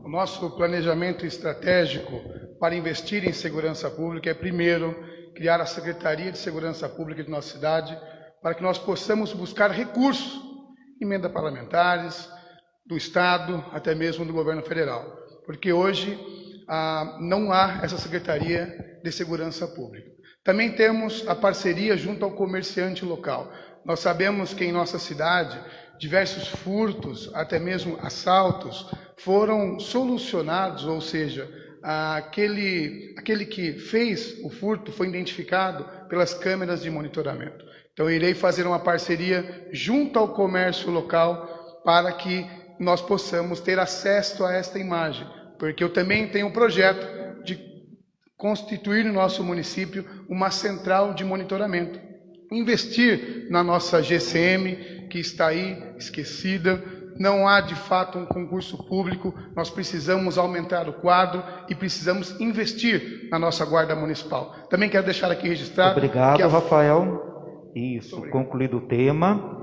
O nosso planejamento estratégico para investir em segurança pública é, primeiro, criar a Secretaria de Segurança Pública de nossa cidade, para que nós possamos buscar recursos, emenda parlamentares, do Estado, até mesmo do governo federal. Porque hoje não há essa Secretaria de Segurança Pública. Também temos a parceria junto ao comerciante local. Nós sabemos que em nossa cidade, diversos furtos, até mesmo assaltos, foram solucionados, ou seja, aquele que fez o furto foi identificado pelas câmeras de monitoramento. Então, eu irei fazer uma parceria junto ao comércio local para que nós possamos ter acesso a esta imagem, porque eu também tenho um projeto de constituir no nosso município uma central de monitoramento, investir na nossa GCM, que está aí esquecida. Não há de fato um concurso público, nós precisamos aumentar o quadro e precisamos investir na nossa Guarda Municipal. Também quero deixar aqui registrado... Obrigado, Rafael. Isso, concluído o tema.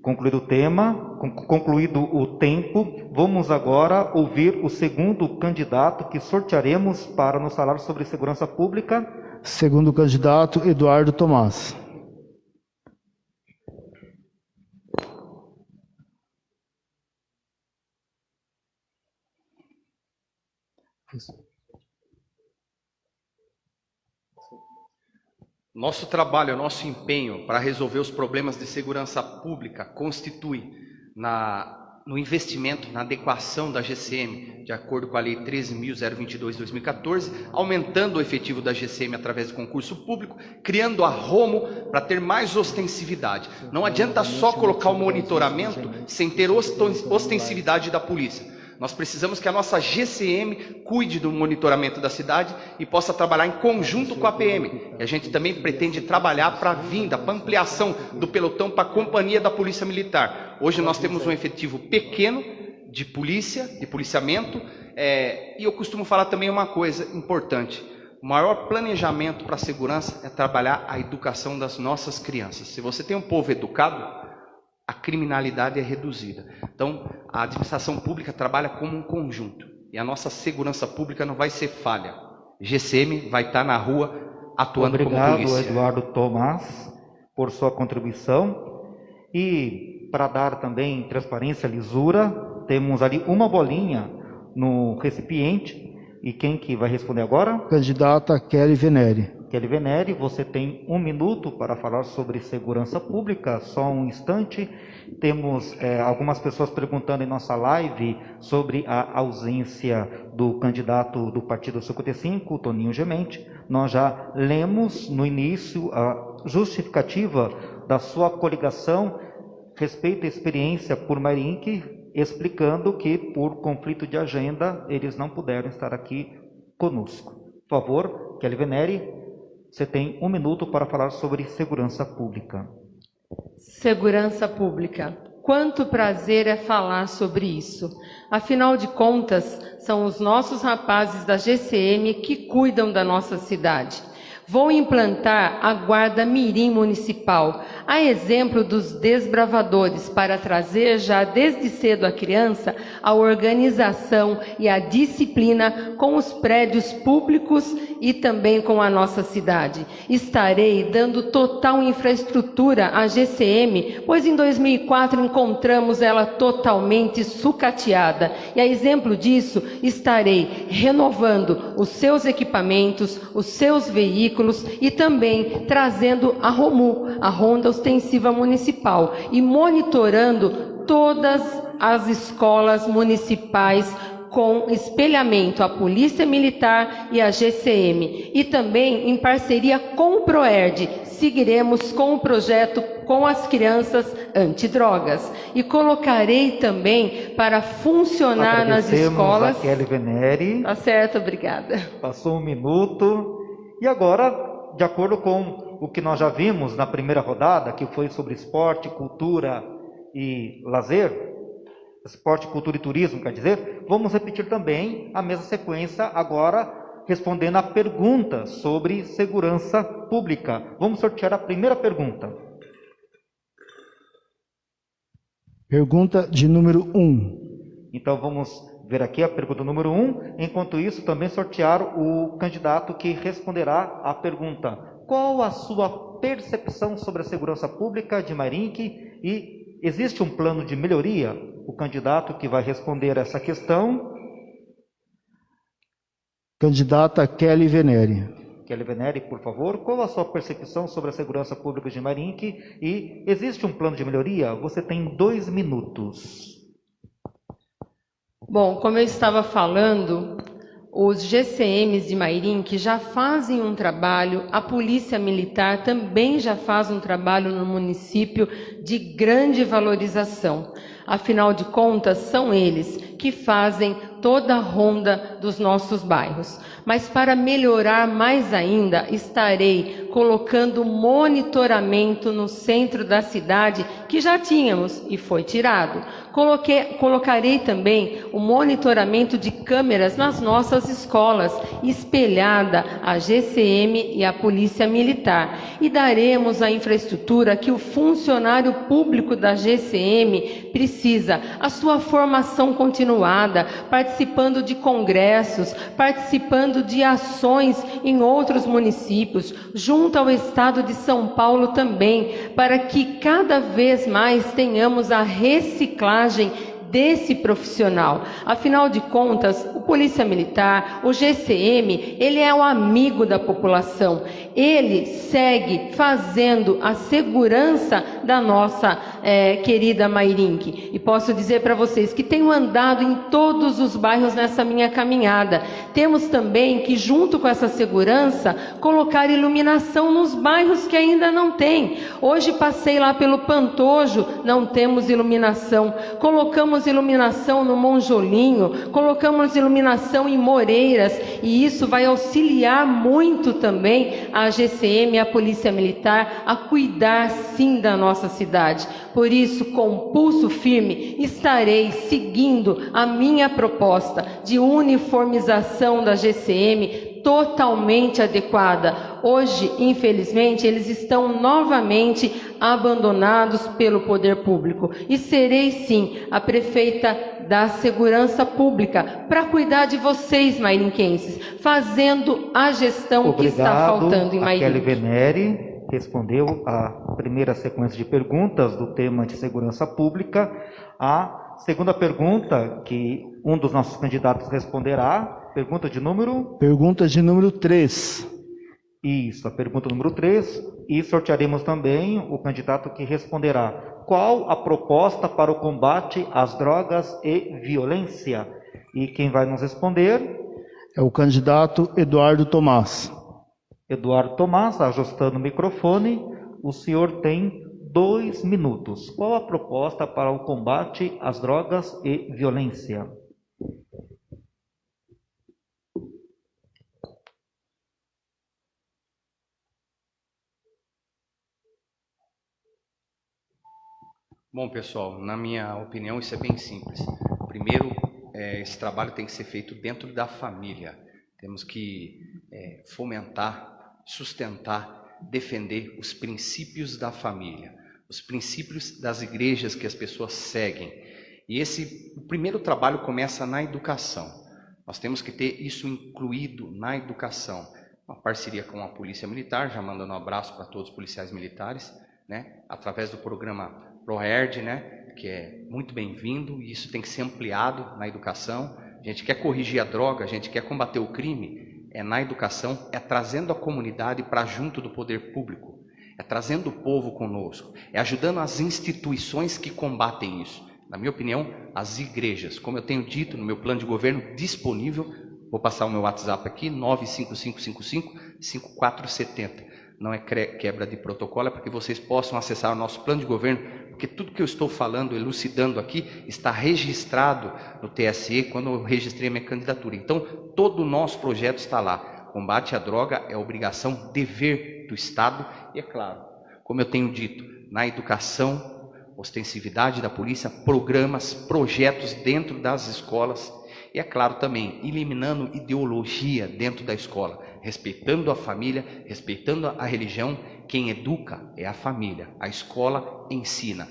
Concluído o tempo, vamos agora ouvir o segundo candidato que sortearemos para nos falar sobre segurança pública. Segundo candidato, Eduardo Tomás. Nosso trabalho, nosso empenho para resolver os problemas de segurança pública constitui no investimento, na adequação da GCM, de acordo com a Lei 13.022/2014, aumentando o efetivo da GCM através do concurso público, criando a Romo para ter mais ostensividade. Não adianta só colocar o monitoramento sem ter ostensividade da polícia. Nós precisamos que a nossa GCM cuide do monitoramento da cidade e possa trabalhar em conjunto com a PM. E a gente também pretende trabalhar para a vinda, para a ampliação do pelotão para a companhia da Polícia Militar. Hoje nós temos um efetivo pequeno de polícia, de policiamento, e eu costumo falar também uma coisa importante. O maior planejamento para a segurança é trabalhar a educação das nossas crianças. Se você tem um povo educado, a criminalidade é reduzida. Então, a administração pública trabalha como um conjunto. E a nossa segurança pública não vai ser falha. GCM vai estar na rua atuando como polícia. Obrigado, Eduardo Tomás, por sua contribuição. E para dar também transparência, lisura, temos ali uma bolinha no recipiente. E quem que vai responder agora? Candidata Kelly Venere. Kelly Venere, você tem 1 minuto para falar sobre segurança pública, só um instante. Temos algumas pessoas perguntando em nossa live sobre a ausência do candidato do Partido 55, Toninho Gemente. Nós já lemos no início a justificativa da sua coligação respeito à experiência por Marinck, explicando que por conflito de agenda eles não puderam estar aqui conosco. Por favor, Kelly Venere, você tem 1 minuto para falar sobre segurança pública. Segurança pública. Quanto prazer é falar sobre isso. Afinal de contas, são os nossos rapazes da GCM que cuidam da nossa cidade. Vou implantar a Guarda Mirim Municipal, a exemplo dos desbravadores, para trazer já desde cedo a criança a organização e a disciplina com os prédios públicos e também com a nossa cidade. Estarei dando total infraestrutura à GCM, pois em 2004 encontramos ela totalmente sucateada. E a exemplo disso, estarei renovando os seus equipamentos, os seus veículos, e também trazendo a ROMU, a Ronda Ostensiva Municipal, e monitorando todas as escolas municipais com espelhamento à Polícia Militar e à GCM. E também em parceria com o PROERD, seguiremos com o projeto com as crianças antidrogas. E colocarei também para funcionar nas escolas... A Kelly Venere. Tá certo, obrigada. Passou 1 minuto. E agora, de acordo com o que nós já vimos na primeira rodada, que foi sobre esporte, cultura e lazer, esporte, cultura e turismo, quer dizer, vamos repetir também a mesma sequência agora, respondendo a perguntas sobre segurança pública. Vamos sortear a primeira pergunta. Pergunta de número 1. Então vamos ver aqui a pergunta número 1. Enquanto isso, também sortear o candidato que responderá à pergunta: qual a sua percepção sobre a segurança pública de Marinck e existe um plano de melhoria? O candidato que vai responder essa questão. Candidata Kelly Venere. Kelly Venere, por favor, qual a sua percepção sobre a segurança pública de Marinck e existe um plano de melhoria? Você tem 2 minutos. Bom, como eu estava falando, os GCMs de Marinck já fazem um trabalho, a Polícia Militar também já faz um trabalho no município de grande valorização. Afinal de contas, são eles que fazem toda a ronda dos nossos bairros. Mas para melhorar mais ainda, estarei colocando monitoramento no centro da cidade, que já tínhamos e foi tirado. Colocarei também o monitoramento de câmeras nas nossas escolas, espelhada a GCM e a Polícia Militar. E daremos a infraestrutura que o funcionário público da GCM precisa, a sua formação continuada, participando de congressos, participando de ações em outros municípios, junto ao Estado de São Paulo também, para que cada vez mais tenhamos a reciclagem desse profissional. Afinal de contas, o Polícia Militar, o GCM, ele é o amigo da população. Ele segue fazendo a segurança da nossa querida Marinck. E posso dizer para vocês que tenho andado em todos os bairros nessa minha caminhada. Temos também que, junto com essa segurança, colocar iluminação nos bairros que ainda não tem. Hoje passei lá pelo Pantojo, não temos iluminação. Colocamos colocamos iluminação no Monjolinho, colocamos iluminação em Moreiras, e isso vai auxiliar muito também a GCM, a Polícia Militar, a cuidar sim da nossa cidade. Por isso, com pulso firme, estarei seguindo a minha proposta de uniformização da GCM totalmente adequada. Hoje, infelizmente, eles estão novamente abandonados pelo poder público. E serei, sim, a prefeita da segurança pública para cuidar de vocês, mairinquenses, fazendo a gestão que está faltando em Mairim. Kelly Venere respondeu a primeira sequência de perguntas do tema de segurança pública. A segunda pergunta, que um dos nossos candidatos responderá, pergunta de número? Pergunta de número 3. Isso, a pergunta número 3. E sortearemos também o candidato que responderá. Qual a proposta para o combate às drogas e violência? E quem vai nos responder? É o candidato Eduardo Tomás. Eduardo Tomás, ajustando o microfone, o senhor tem 2 minutos. Qual a proposta para o combate às drogas e violência? Bom, pessoal, na minha opinião, isso é bem simples. Primeiro, esse trabalho tem que ser feito dentro da família. Temos que fomentar, sustentar, defender os princípios da família, os princípios das igrejas que as pessoas seguem. E o primeiro trabalho começa na educação. Nós temos que ter isso incluído na educação. Uma parceria com a Polícia Militar, já mandando um abraço para todos os policiais militares, né? Através do programa ProERD, né? Que é muito bem-vindo, e isso tem que ser ampliado na educação. A gente quer corrigir a droga, a gente quer combater o crime, é na educação, é trazendo a comunidade para junto do poder público, é trazendo o povo conosco, é ajudando as instituições que combatem isso. Na minha opinião, as igrejas, como eu tenho dito no meu plano de governo disponível, vou passar o meu WhatsApp aqui, 95555-5470. Não é quebra de protocolo, é para que vocês possam acessar o nosso plano de governo, porque tudo que eu estou falando, elucidando aqui, está registrado no TSE quando eu registrei a minha candidatura. Então, todo o nosso projeto está lá. Combate à droga é obrigação, dever do Estado, e é claro, como eu tenho dito, na educação, ostensividade da polícia, programas, projetos dentro das escolas, e é claro também, eliminando ideologia dentro da escola, respeitando a família, respeitando a religião. Quem educa é a família, a escola ensina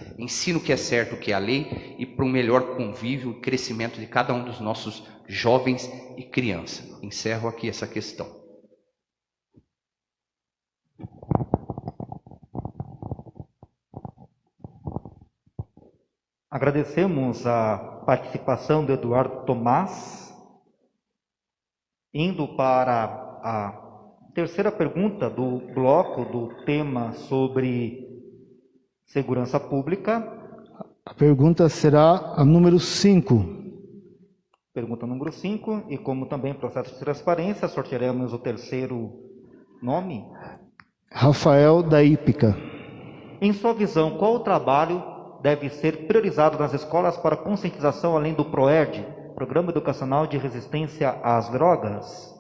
o que é certo, o que é a lei, e para um melhor convívio e crescimento de cada um dos nossos jovens e crianças. Encerro aqui essa questão. Agradecemos a participação do Eduardo Tomás. Indo para a terceira pergunta do bloco do tema sobre segurança pública. A pergunta será a número 5. Pergunta número 5, e como também processo de transparência, sortearemos o terceiro nome. Rafael da Hípica. Em sua visão, qual o trabalho deve ser priorizado nas escolas para conscientização além do ProERD, Programa Educacional de Resistência às Drogas?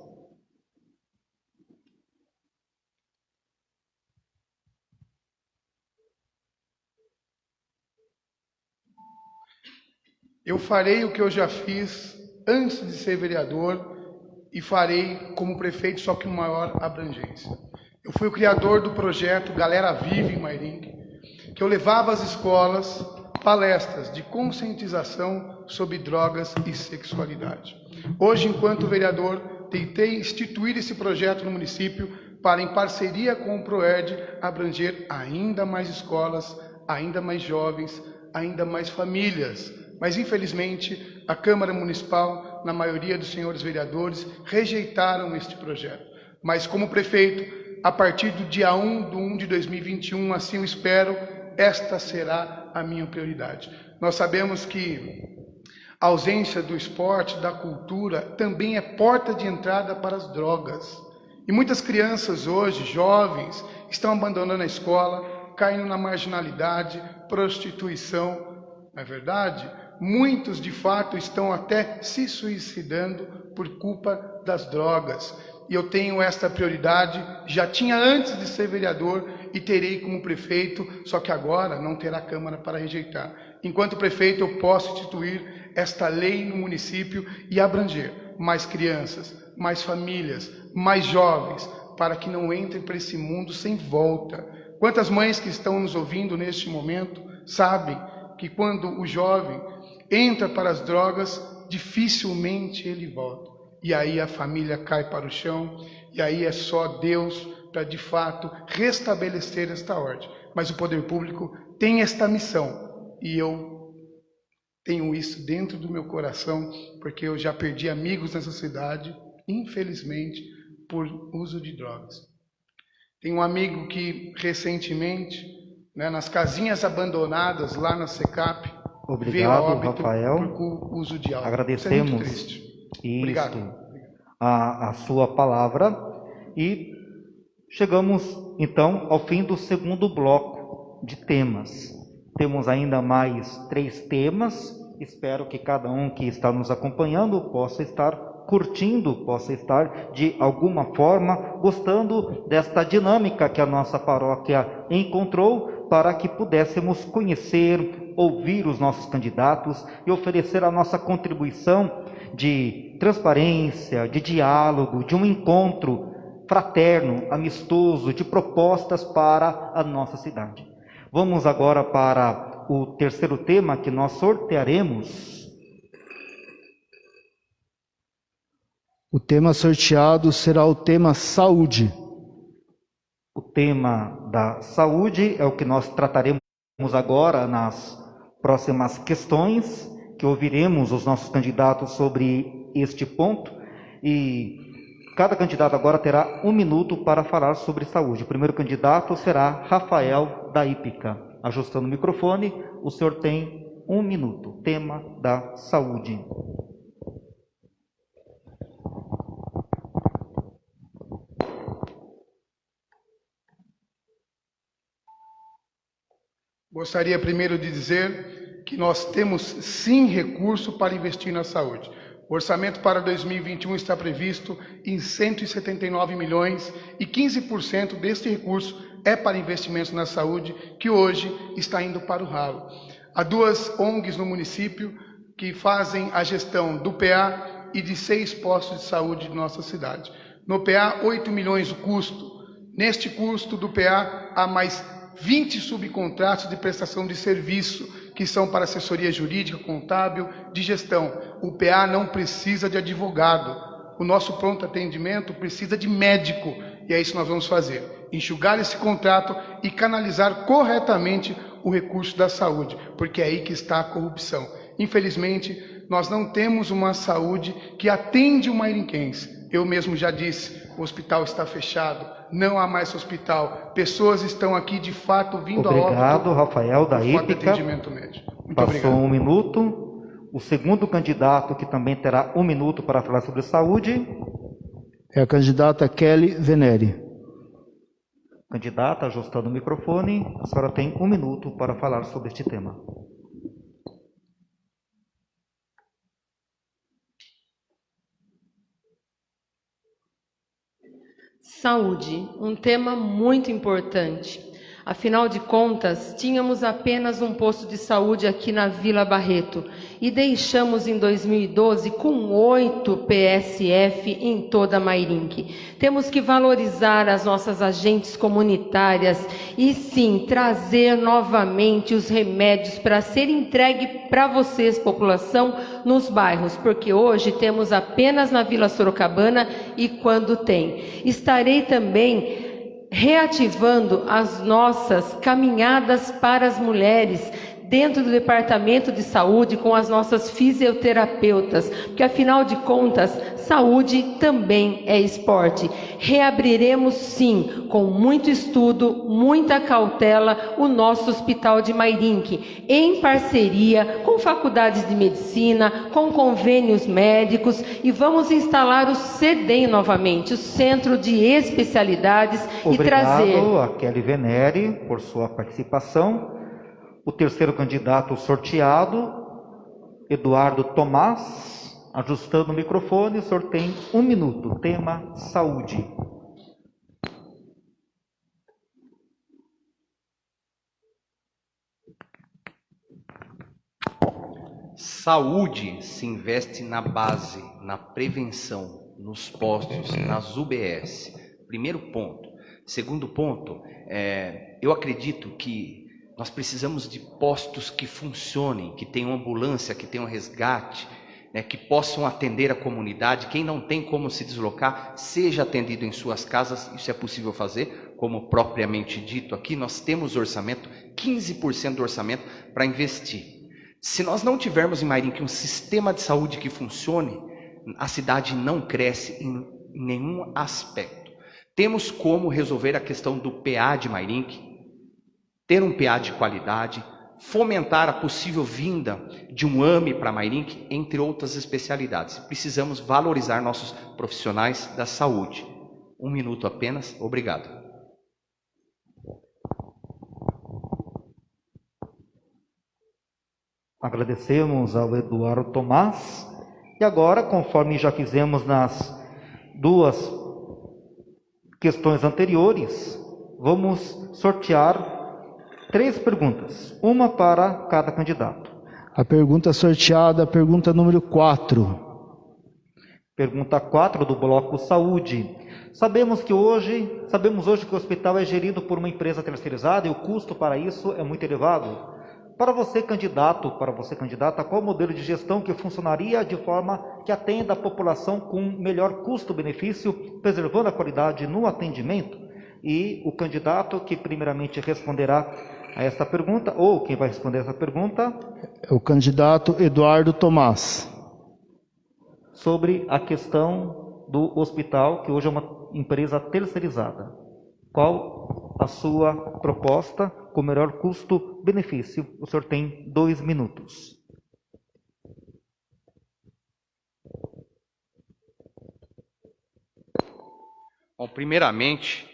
Eu farei o que eu já fiz antes de ser vereador e farei como prefeito, só que com maior abrangência. Eu fui o criador do projeto Galera Vive em Mairim, que eu levava às escolas palestras de conscientização sobre drogas e sexualidade. Hoje, enquanto vereador, tentei instituir esse projeto no município para, em parceria com o ProERD, abranger ainda mais escolas, ainda mais jovens, ainda mais famílias. Mas, infelizmente, a Câmara Municipal, na maioria dos senhores vereadores, rejeitaram este projeto. Mas, como prefeito, a partir do dia 1 de 2021, assim eu espero, esta será a minha prioridade. Nós sabemos que a ausência do esporte, da cultura, também é porta de entrada para as drogas. E muitas crianças hoje, jovens, estão abandonando a escola, caindo na marginalidade, prostituição. Não é verdade? Muitos, de fato, estão até se suicidando por culpa das drogas. E eu tenho esta prioridade, já tinha antes de ser vereador e terei como prefeito, só que agora não terá Câmara para rejeitar. Enquanto prefeito, eu posso instituir esta lei no município e abranger mais crianças, mais famílias, mais jovens, para que não entrem para esse mundo sem volta. Quantas mães que estão nos ouvindo neste momento sabem que quando o jovem entra para as drogas, dificilmente ele volta. E aí a família cai para o chão, e aí é só Deus para, de fato, restabelecer esta ordem. Mas o poder público tem esta missão, e eu tenho isso dentro do meu coração, porque eu já perdi amigos nessa cidade, infelizmente, por uso de drogas. Tem um amigo que, recentemente, nas casinhas abandonadas, lá na SECAP, obrigado, Rafael. Por uso de álcool. Agradecemos Isso é muito triste. Obrigado. a sua palavra e chegamos então ao fim do segundo bloco de temas. Temos ainda mais 3 temas. Espero que cada um que está nos acompanhando possa estar curtindo, possa estar de alguma forma gostando desta dinâmica que a nossa paróquia encontrou para que pudéssemos conhecer, ouvir os nossos candidatos e oferecer a nossa contribuição de transparência, de diálogo, de um encontro fraterno, amistoso, de propostas para a nossa cidade. Vamos agora para o terceiro tema que nós sortearemos. O tema sorteado será o tema saúde. O tema da saúde é o que nós trataremos agora nas próximas questões, que ouviremos os nossos candidatos sobre este ponto. E cada candidato agora terá 1 minuto para falar sobre saúde. O primeiro candidato será Rafael da Hípica. Ajustando o microfone, o senhor tem 1 minuto. Tema da saúde. Gostaria primeiro de dizer que nós temos sim recurso para investir na saúde. O orçamento para 2021 está previsto em 179 milhões e 15% deste recurso é para investimentos na saúde, que hoje está indo para o ralo. Há 2 ONGs no município que fazem a gestão do PA e de 6 postos de saúde de nossa cidade. No PA, 8 milhões o custo. Neste custo do PA, há mais 20 subcontratos de prestação de serviço, que são para assessoria jurídica, contábil, de gestão. O PA não precisa de advogado. O nosso pronto atendimento precisa de médico. E é isso que nós vamos fazer. Enxugar esse contrato e canalizar corretamente o recurso da saúde, porque é aí que está a corrupção. Infelizmente, nós não temos uma saúde que atende o mairinquense. Eu mesmo já disse, o hospital está fechado, não há mais hospital. Pessoas estão aqui, de fato, vindo a óbito. Obrigado, Rafael da Hípica. Passou obrigado. 1 minuto. O segundo candidato, que também terá 1 minuto para falar sobre saúde. É a candidata Kelly Venere. Candidata, ajustando o microfone, a senhora tem 1 minuto para falar sobre este tema. Saúde, um tema muito importante. Afinal de contas, tínhamos apenas um posto de saúde aqui na Vila Barreto e deixamos em 2012 com 8 PSF em toda Mairinque. Temos que valorizar as nossas agentes comunitárias e sim, trazer novamente os remédios para ser entregue para vocês, população, nos bairros, porque hoje temos apenas na Vila Sorocabana e quando tem. Estarei também reativando as nossas caminhadas para as mulheres dentro do Departamento de Saúde com as nossas fisioterapeutas, porque afinal de contas, saúde também é esporte. Reabriremos sim, com muito estudo, muita cautela, o nosso Hospital de Mairinque, em parceria com faculdades de medicina, com convênios médicos, e vamos instalar o CEDEM novamente, o Centro de Especialidades. Obrigado e trazer... a Kelly Venere por sua participação. O terceiro candidato sorteado Eduardo Tomás, ajustando o microfone, o senhor tem 1 minuto. Tema: saúde. Saúde se investe na base, na prevenção, nos postos, nas UBS. Primeiro ponto. Segundo ponto, eu acredito que nós precisamos de postos que funcionem, que tenham ambulância, que tenham resgate, né, que possam atender a comunidade. Quem não tem como se deslocar, seja atendido em suas casas. Isso é possível fazer, como propriamente dito aqui. Nós temos orçamento, 15% do orçamento para investir. Se nós não tivermos em Mairinque um sistema de saúde que funcione, a cidade não cresce em nenhum aspecto. Temos como resolver a questão do PA de Mairinque, ter um PA de qualidade, fomentar a possível vinda de um AME para Mairinque, entre outras especialidades. Precisamos valorizar nossos profissionais da saúde. 1 minuto apenas. Obrigado. Agradecemos ao Eduardo Tomás. E agora, conforme já fizemos nas 2 questões anteriores, vamos sortear 3 perguntas, uma para cada candidato. A pergunta sorteada, a pergunta número 4. Pergunta 4 do bloco Saúde. Sabemos hoje que o hospital é gerido por uma empresa terceirizada e o custo para isso é muito elevado. Para você, candidato, qual o modelo de gestão que funcionaria de forma que atenda a população com melhor custo-benefício, preservando a qualidade no atendimento? E o candidato que primeiramente responderá a esta pergunta, ou quem vai responder essa pergunta? É o candidato Eduardo Tomás. Sobre a questão do hospital, que hoje é uma empresa terceirizada. Qual a sua proposta com melhor custo-benefício? O senhor tem 2 minutos. Bom, primeiramente,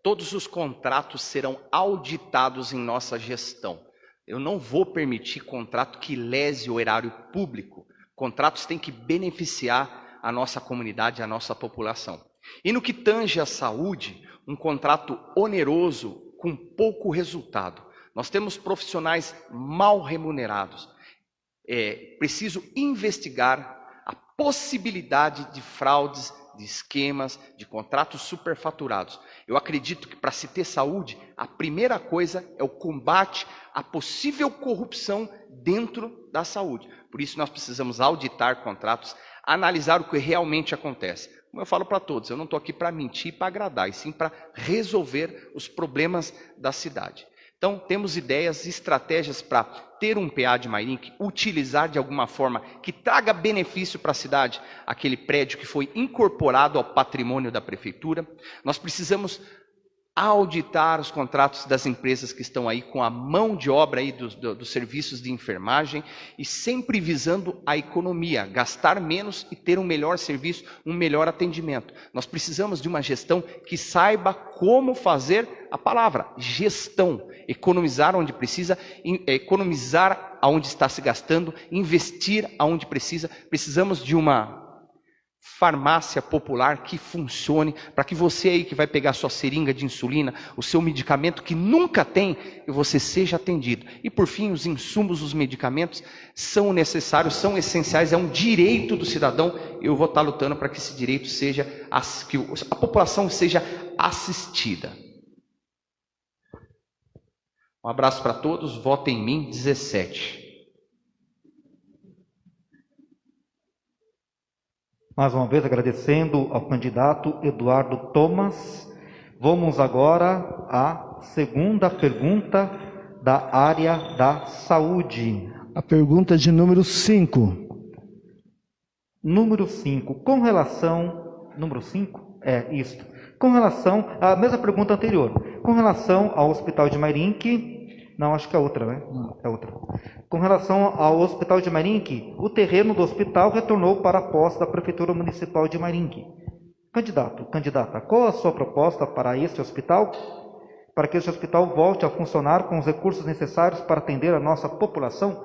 todos os contratos serão auditados em nossa gestão. Eu não vou permitir contrato que lese o erário público. Contratos têm que beneficiar a nossa comunidade, a nossa população. E no que tange à saúde, um contrato oneroso com pouco resultado. Nós temos profissionais mal remunerados. Preciso investigar a possibilidade de fraudes, de esquemas, de contratos superfaturados. Eu acredito que para se ter saúde, a primeira coisa é o combate à possível corrupção dentro da saúde. Por isso nós precisamos auditar contratos, analisar o que realmente acontece. Como eu falo para todos, eu não estou aqui para mentir e para agradar, e sim para resolver os problemas da cidade. Então, temos ideias, estratégias para ter um PA de Mairinque, utilizar de alguma forma que traga benefício para a cidade, aquele prédio que foi incorporado ao patrimônio da prefeitura. Nós precisamos auditar os contratos das empresas que estão aí com a mão de obra aí dos serviços de enfermagem e sempre visando a economia, gastar menos e ter um melhor serviço, um melhor atendimento. Nós precisamos de uma gestão que saiba como fazer a palavra gestão, economizar onde precisa, economizar aonde está se gastando, investir aonde precisa. Precisamos de uma farmácia popular que funcione, para que você aí que vai pegar sua seringa de insulina, o seu medicamento que nunca tem, você seja atendido. E por fim, os insumos, os medicamentos são necessários, são essenciais, é um direito do cidadão. Eu vou estar lutando para que esse direito seja, que a população seja assistida. Um abraço para todos, votem em mim, 17. Mais uma vez agradecendo ao candidato Eduardo Tomás. Vamos agora à segunda pergunta da área da saúde. A pergunta de número 5. Número 5. Com relação... Número 5? Com relação à mesma pergunta anterior. Com relação ao Hospital de Mairinque... Não, acho que é outra, né? É outra. Com relação ao Hospital de Mairinque, o terreno do hospital retornou para a posse da Prefeitura Municipal de Mairinque. Candidata, qual a sua proposta para este hospital? Para que este hospital volte a funcionar com os recursos necessários para atender a nossa população?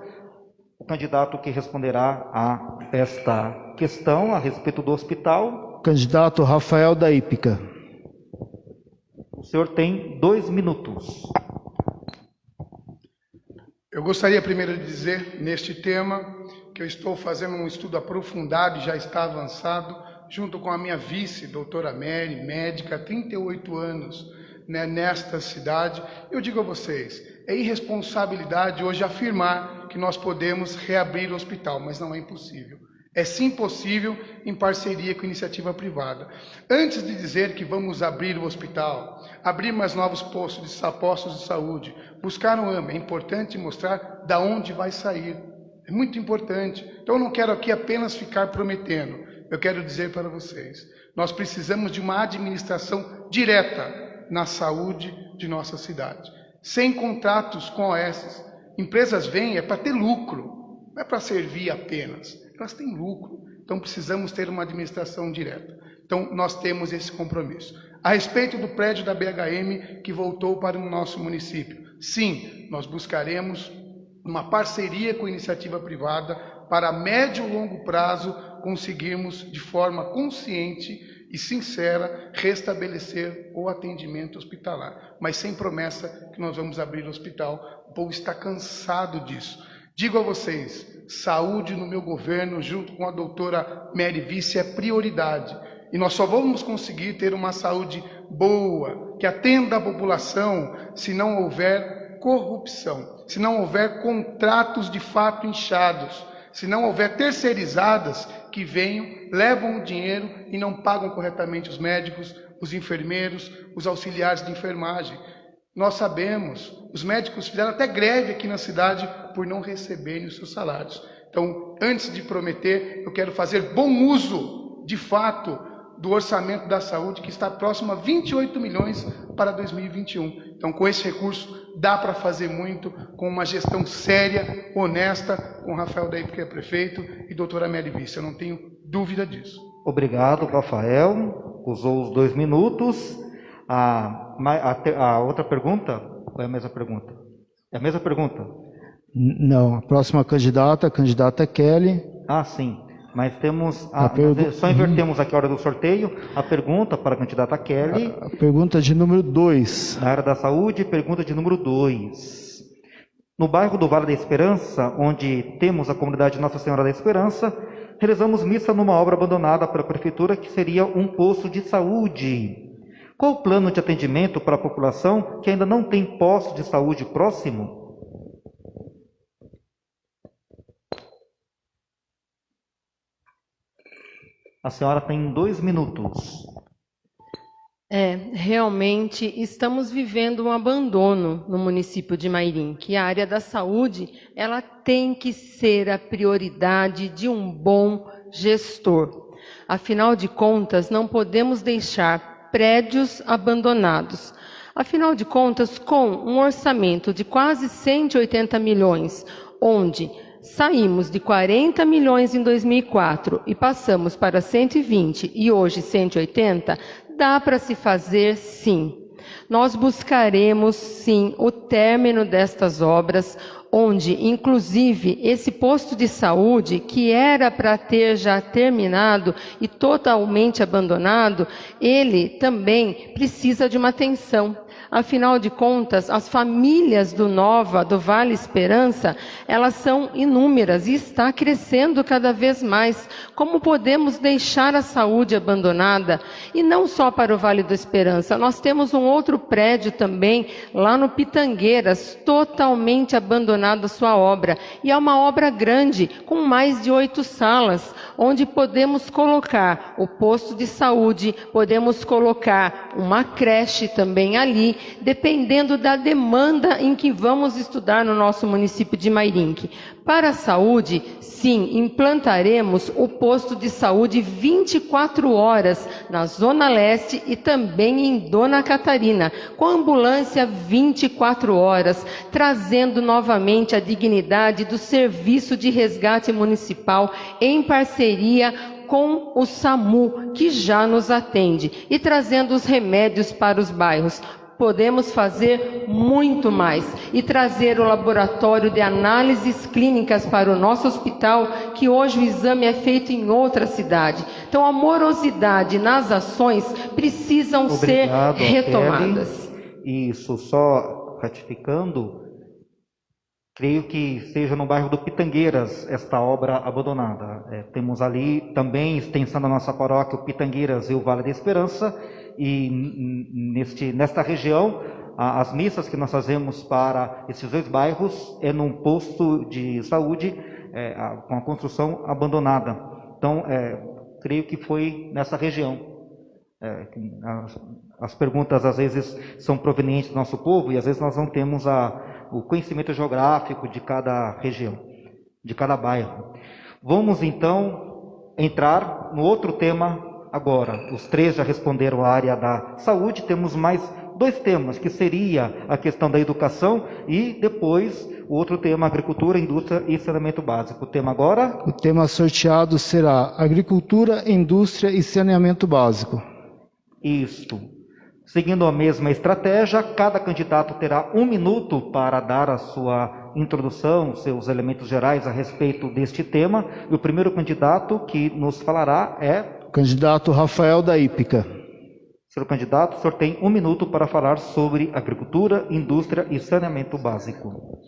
O candidato que responderá a esta questão a respeito do hospital. Candidato Rafael da Hípica. O senhor tem 2 minutos. Eu gostaria primeiro de dizer, neste tema, que eu estou fazendo um estudo aprofundado e já está avançado, junto com a minha vice, doutora Mary, médica, há 38 anos, né, nesta cidade. Eu digo a vocês, é irresponsabilidade hoje afirmar que nós podemos reabrir o hospital, mas não é impossível. É sim possível em parceria com iniciativa privada. Antes de dizer que vamos abrir o hospital, abrir mais novos postos de saúde, buscar um AMA, é importante mostrar da onde vai sair. É muito importante. Então eu não quero aqui apenas ficar prometendo. Eu quero dizer para vocês, nós precisamos de uma administração direta na saúde de nossa cidade. Sem contratos com OS. Empresas vêm para ter lucro, não é para servir apenas. Elas têm lucro, então precisamos ter uma administração direta. Então nós temos esse compromisso. A respeito do prédio da BHM que voltou para o nosso município, sim, nós buscaremos uma parceria com a iniciativa privada para a médio e longo prazo conseguirmos de forma consciente e sincera restabelecer o atendimento hospitalar, mas sem promessa que nós vamos abrir o hospital. O povo está cansado disso. Digo a vocês, saúde no meu governo, junto com a doutora Mary Vice, é prioridade. E nós só vamos conseguir ter uma saúde boa, que atenda a população, se não houver corrupção, se não houver contratos de fato inchados, se não houver terceirizadas que venham, levam o dinheiro e não pagam corretamente os médicos, os enfermeiros, os auxiliares de enfermagem. Nós sabemos, os médicos fizeram até greve aqui na cidade por não receberem os seus salários. Então, antes de prometer, eu quero fazer bom uso, de fato, do orçamento da saúde, que está próximo a 28 milhões para 2021. Então, com esse recurso, dá para fazer muito, com uma gestão séria, honesta, com Rafael da Hípica, que é prefeito, e doutora Mary Vice. Eu não tenho dúvida disso. Obrigado, Rafael. Usou os 2 minutos. A outra pergunta? Ou é a mesma pergunta? É a mesma pergunta? Não, a próxima candidata, a candidata Kelly. Ah, sim. Mas temos... só Só invertemos aqui a hora do sorteio. A pergunta para a candidata Kelly. A pergunta de número 2. Na área da saúde, pergunta de número 2. No bairro do Vale da Esperança, onde temos a comunidade Nossa Senhora da Esperança, realizamos missa numa obra abandonada pela prefeitura, que seria um posto de saúde. Qual o plano de atendimento para a população que ainda não tem posto de saúde próximo? A senhora tem 2 minutos. Realmente estamos vivendo um abandono no município de Mairim, que a área da saúde ela tem que ser a prioridade de um bom gestor. Afinal de contas, não podemos deixar prédios abandonados. Afinal de contas, com um orçamento de quase 180 milhões, onde saímos de 40 milhões em 2004 e passamos para 120 e hoje 180, dá para se fazer sim. Nós buscaremos sim o término destas obras, onde inclusive esse posto de saúde, que era para ter já terminado e totalmente abandonado, ele também precisa de uma atenção. Afinal de contas, as famílias do Vale Esperança, elas são inúmeras e está crescendo cada vez mais. Como podemos deixar a saúde abandonada? E não só para o Vale do Esperança, nós temos um outro prédio também, lá no Pitangueiras, totalmente abandonado a sua obra. E é uma obra grande, com mais de 8 salas, onde podemos colocar o posto de saúde, podemos colocar uma creche também ali, dependendo da demanda em que vamos estudar no nosso município de Mairim. Para a saúde, sim, implantaremos o posto de saúde 24 horas na Zona Leste e também em Dona Catarina, com ambulância 24 horas, trazendo novamente a dignidade do serviço de resgate municipal em parceria com o SAMU, que já nos atende, e trazendo os remédios para os bairros. Podemos fazer muito mais e trazer o laboratório de análises clínicas para o nosso hospital, que hoje o exame é feito em outra cidade. Então, a morosidade nas ações precisam ser retomadas. Kelly. Isso, só ratificando, creio que seja no bairro do Pitangueiras esta obra abandonada. Temos ali também extensão da nossa paróquia, o Pitangueiras e o Vale da Esperança, e nesta região, as missas que nós fazemos para esses dois bairros é num posto de saúde com a construção abandonada. Então, creio que foi nessa região. As perguntas às vezes são provenientes do nosso povo e às vezes nós não temos o conhecimento geográfico de cada região, de cada bairro. Vamos então entrar no outro tema agora. Os três já responderam a área da saúde, temos mais dois temas, que seria a questão da educação e depois o outro tema, agricultura, indústria e saneamento básico. O tema agora? O tema sorteado será agricultura, indústria e saneamento básico. Isto. Seguindo a mesma estratégia, cada candidato terá 1 minuto para dar a sua introdução, seus elementos gerais a respeito deste tema. E o primeiro candidato que nos falará é... O candidato Rafael da Hípica. Senhor candidato, o senhor tem 1 minuto para falar sobre agricultura, indústria e saneamento básico.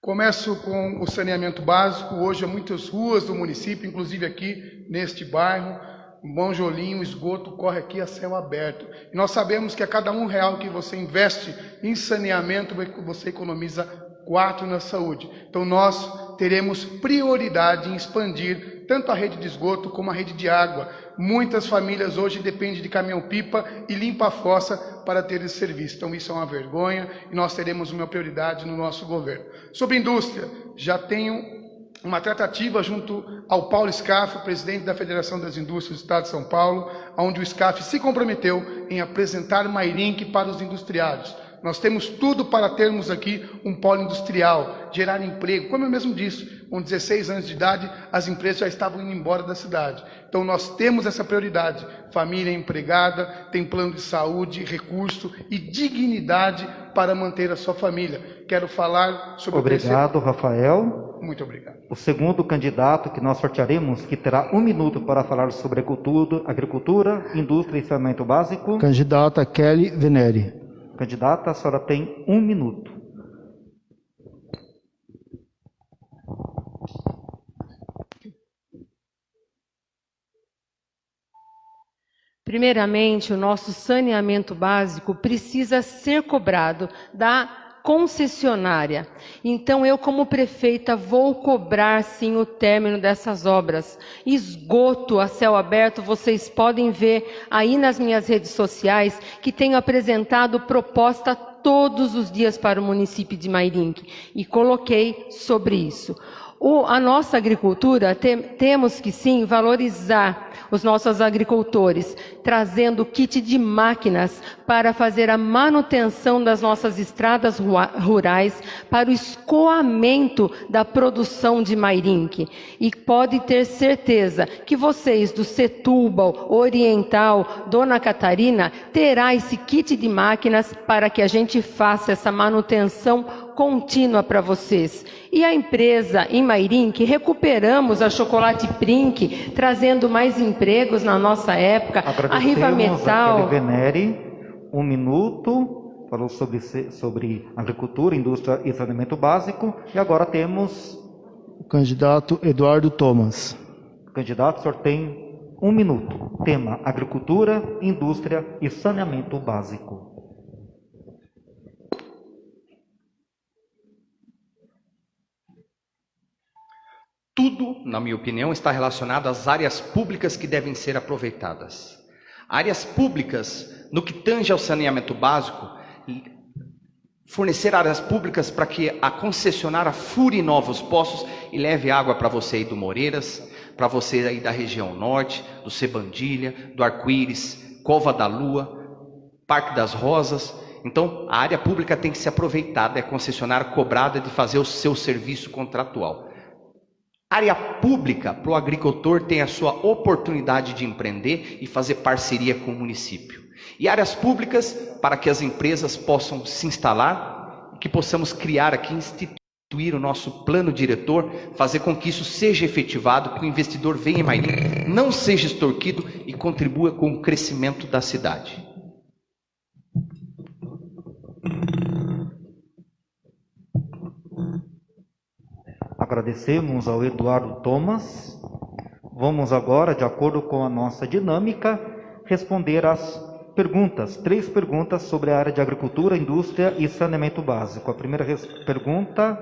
Começo com o saneamento básico. Hoje, há muitas ruas do município, inclusive aqui neste bairro, Bom Jolinho, o esgoto corre aqui a céu aberto. E nós sabemos que a cada R$1 que você investe em saneamento, você economiza 4 na saúde. Então, nós teremos prioridade em expandir tanto a rede de esgoto como a rede de água. Muitas famílias hoje dependem de caminhão-pipa e limpa-fossa para ter esse serviço. Então, isso é uma vergonha e nós teremos uma prioridade no nosso governo. Sobre indústria, já tenho uma tratativa junto ao Paulo Scaff, presidente da Federação das Indústrias do Estado de São Paulo, onde o Scaff se comprometeu em apresentar Mairink para os industriários. Nós temos tudo para termos aqui um polo industrial, gerar emprego. Como eu mesmo disse, com 16 anos de idade, as empresas já estavam indo embora da cidade. Então, nós temos essa prioridade. Família empregada, tem plano de saúde, recurso e dignidade para manter a sua família. Quero falar sobre... Obrigado, Rafael. Muito obrigado. O segundo candidato que nós sortearemos, que terá 1 minuto para falar sobre agricultura, indústria e saneamento básico. Candidata Kelly Venere. Candidata, a senhora tem 1 minuto. Primeiramente, o nosso saneamento básico precisa ser cobrado da concessionária. Então, eu como prefeita vou cobrar sim o término dessas obras. Esgoto a céu aberto, vocês podem ver aí nas minhas redes sociais que tenho apresentado proposta todos os dias para o município de Mairink e coloquei sobre isso. A nossa agricultura, temos que sim valorizar os nossos agricultores, trazendo kit de máquinas para fazer a manutenção das nossas estradas rurais, para o escoamento da produção de Mairink. E pode ter certeza que vocês do Setúbal, Oriental, Dona Catarina, terá esse kit de máquinas para que a gente faça essa manutenção contínua para vocês. E a empresa em Mairink, recuperamos a Chocolate Prink, trazendo mais empregos na nossa época. A Riva Metal... A Kelly Venere, 1 minuto, falou sobre agricultura, indústria e saneamento básico. E agora temos... O candidato Eduardo Thomas. Candidato, o senhor tem 1 minuto. Tema, agricultura, indústria e saneamento básico. Tudo, na minha opinião, está relacionado às áreas públicas que devem ser aproveitadas. Áreas públicas, no que tange ao saneamento básico, fornecer áreas públicas para que a concessionária fure novos poços e leve água para você aí do Moreiras, para você aí da região norte, do Sebandilha, do Arco-Íris, Cova da Lua, Parque das Rosas. Então, a área pública tem que ser aproveitada, é concessionária cobrada de fazer o seu serviço contratual. Área pública, para o agricultor ter a sua oportunidade de empreender e fazer parceria com o município. E áreas públicas para que as empresas possam se instalar e que possamos criar aqui, instituir o nosso plano diretor, fazer com que isso seja efetivado, que o investidor venha em Mairim, não seja extorquido e contribua com o crescimento da cidade. Agradecemos ao Eduardo Thomas. Vamos agora, de acordo com a nossa dinâmica, responder às perguntas. 3 perguntas sobre a área de agricultura, indústria e saneamento básico. A primeira pergunta...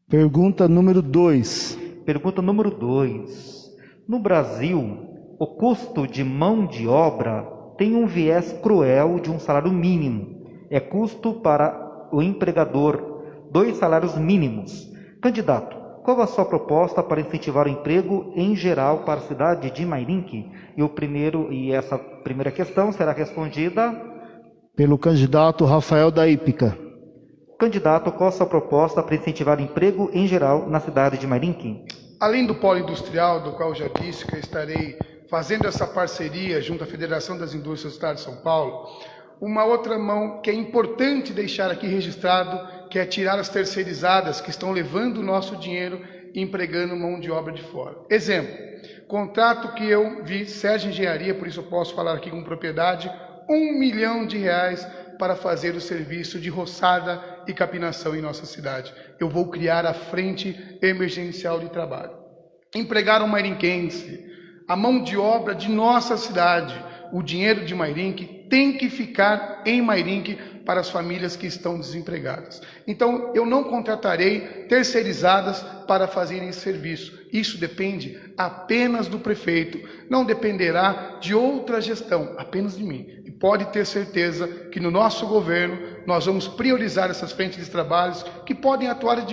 Pergunta número 2. Pergunta número 2. No Brasil, o custo de mão de obra tem um viés cruel de um salário mínimo. É custo para o empregador 2 salários mínimos. Candidato, qual a sua proposta para incentivar o emprego em geral para a cidade de Mairim? E essa primeira questão será respondida Pelo candidato Rafael da Hípica. Candidato, qual a sua proposta para incentivar o emprego em geral na cidade de Mairim? Além do polo industrial, do qual eu já disse que eu estarei fazendo essa parceria junto à Federação das Indústrias do Estado de São Paulo, uma outra mão que é importante deixar aqui registrado, que é tirar as terceirizadas que estão levando o nosso dinheiro e empregando mão de obra de fora. Exemplo, contrato que eu vi, Sérgio Engenharia, por isso eu posso falar aqui com propriedade, R$1 milhão para fazer o serviço de roçada e capinação em nossa cidade. Eu vou criar a frente emergencial de trabalho. Empregar um mairinquense, a mão de obra de nossa cidade, o dinheiro de Mairim tem que ficar em Mairim para as famílias que estão desempregadas. Então, eu não contratarei terceirizadas para fazerem esse serviço. Isso depende apenas do prefeito, não dependerá de outra gestão, apenas de mim. E pode ter certeza que no nosso governo nós vamos priorizar essas frentes de trabalhos que podem atuar em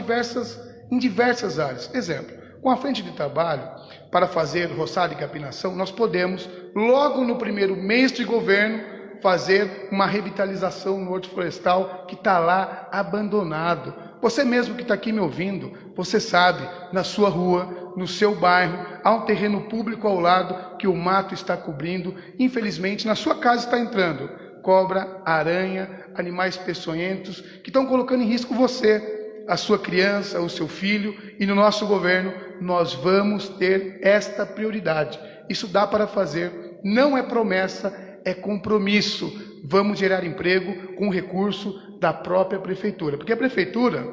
diversas áreas. Exemplo, com a frente de trabalho, para fazer roçada e capinação, nós podemos, logo no primeiro mês de governo, fazer uma revitalização no horto florestal que está lá abandonado. Você mesmo que está aqui me ouvindo, você sabe, na sua rua, no seu bairro, há um terreno público ao lado que o mato está cobrindo. Infelizmente, na sua casa está entrando cobra, aranha, animais peçonhentos que estão colocando em risco você, a sua criança, o seu filho, e no nosso governo nós vamos ter esta prioridade. Isso dá para fazer, não é promessa, é compromisso. Vamos gerar emprego com recurso da própria prefeitura. Porque a prefeitura,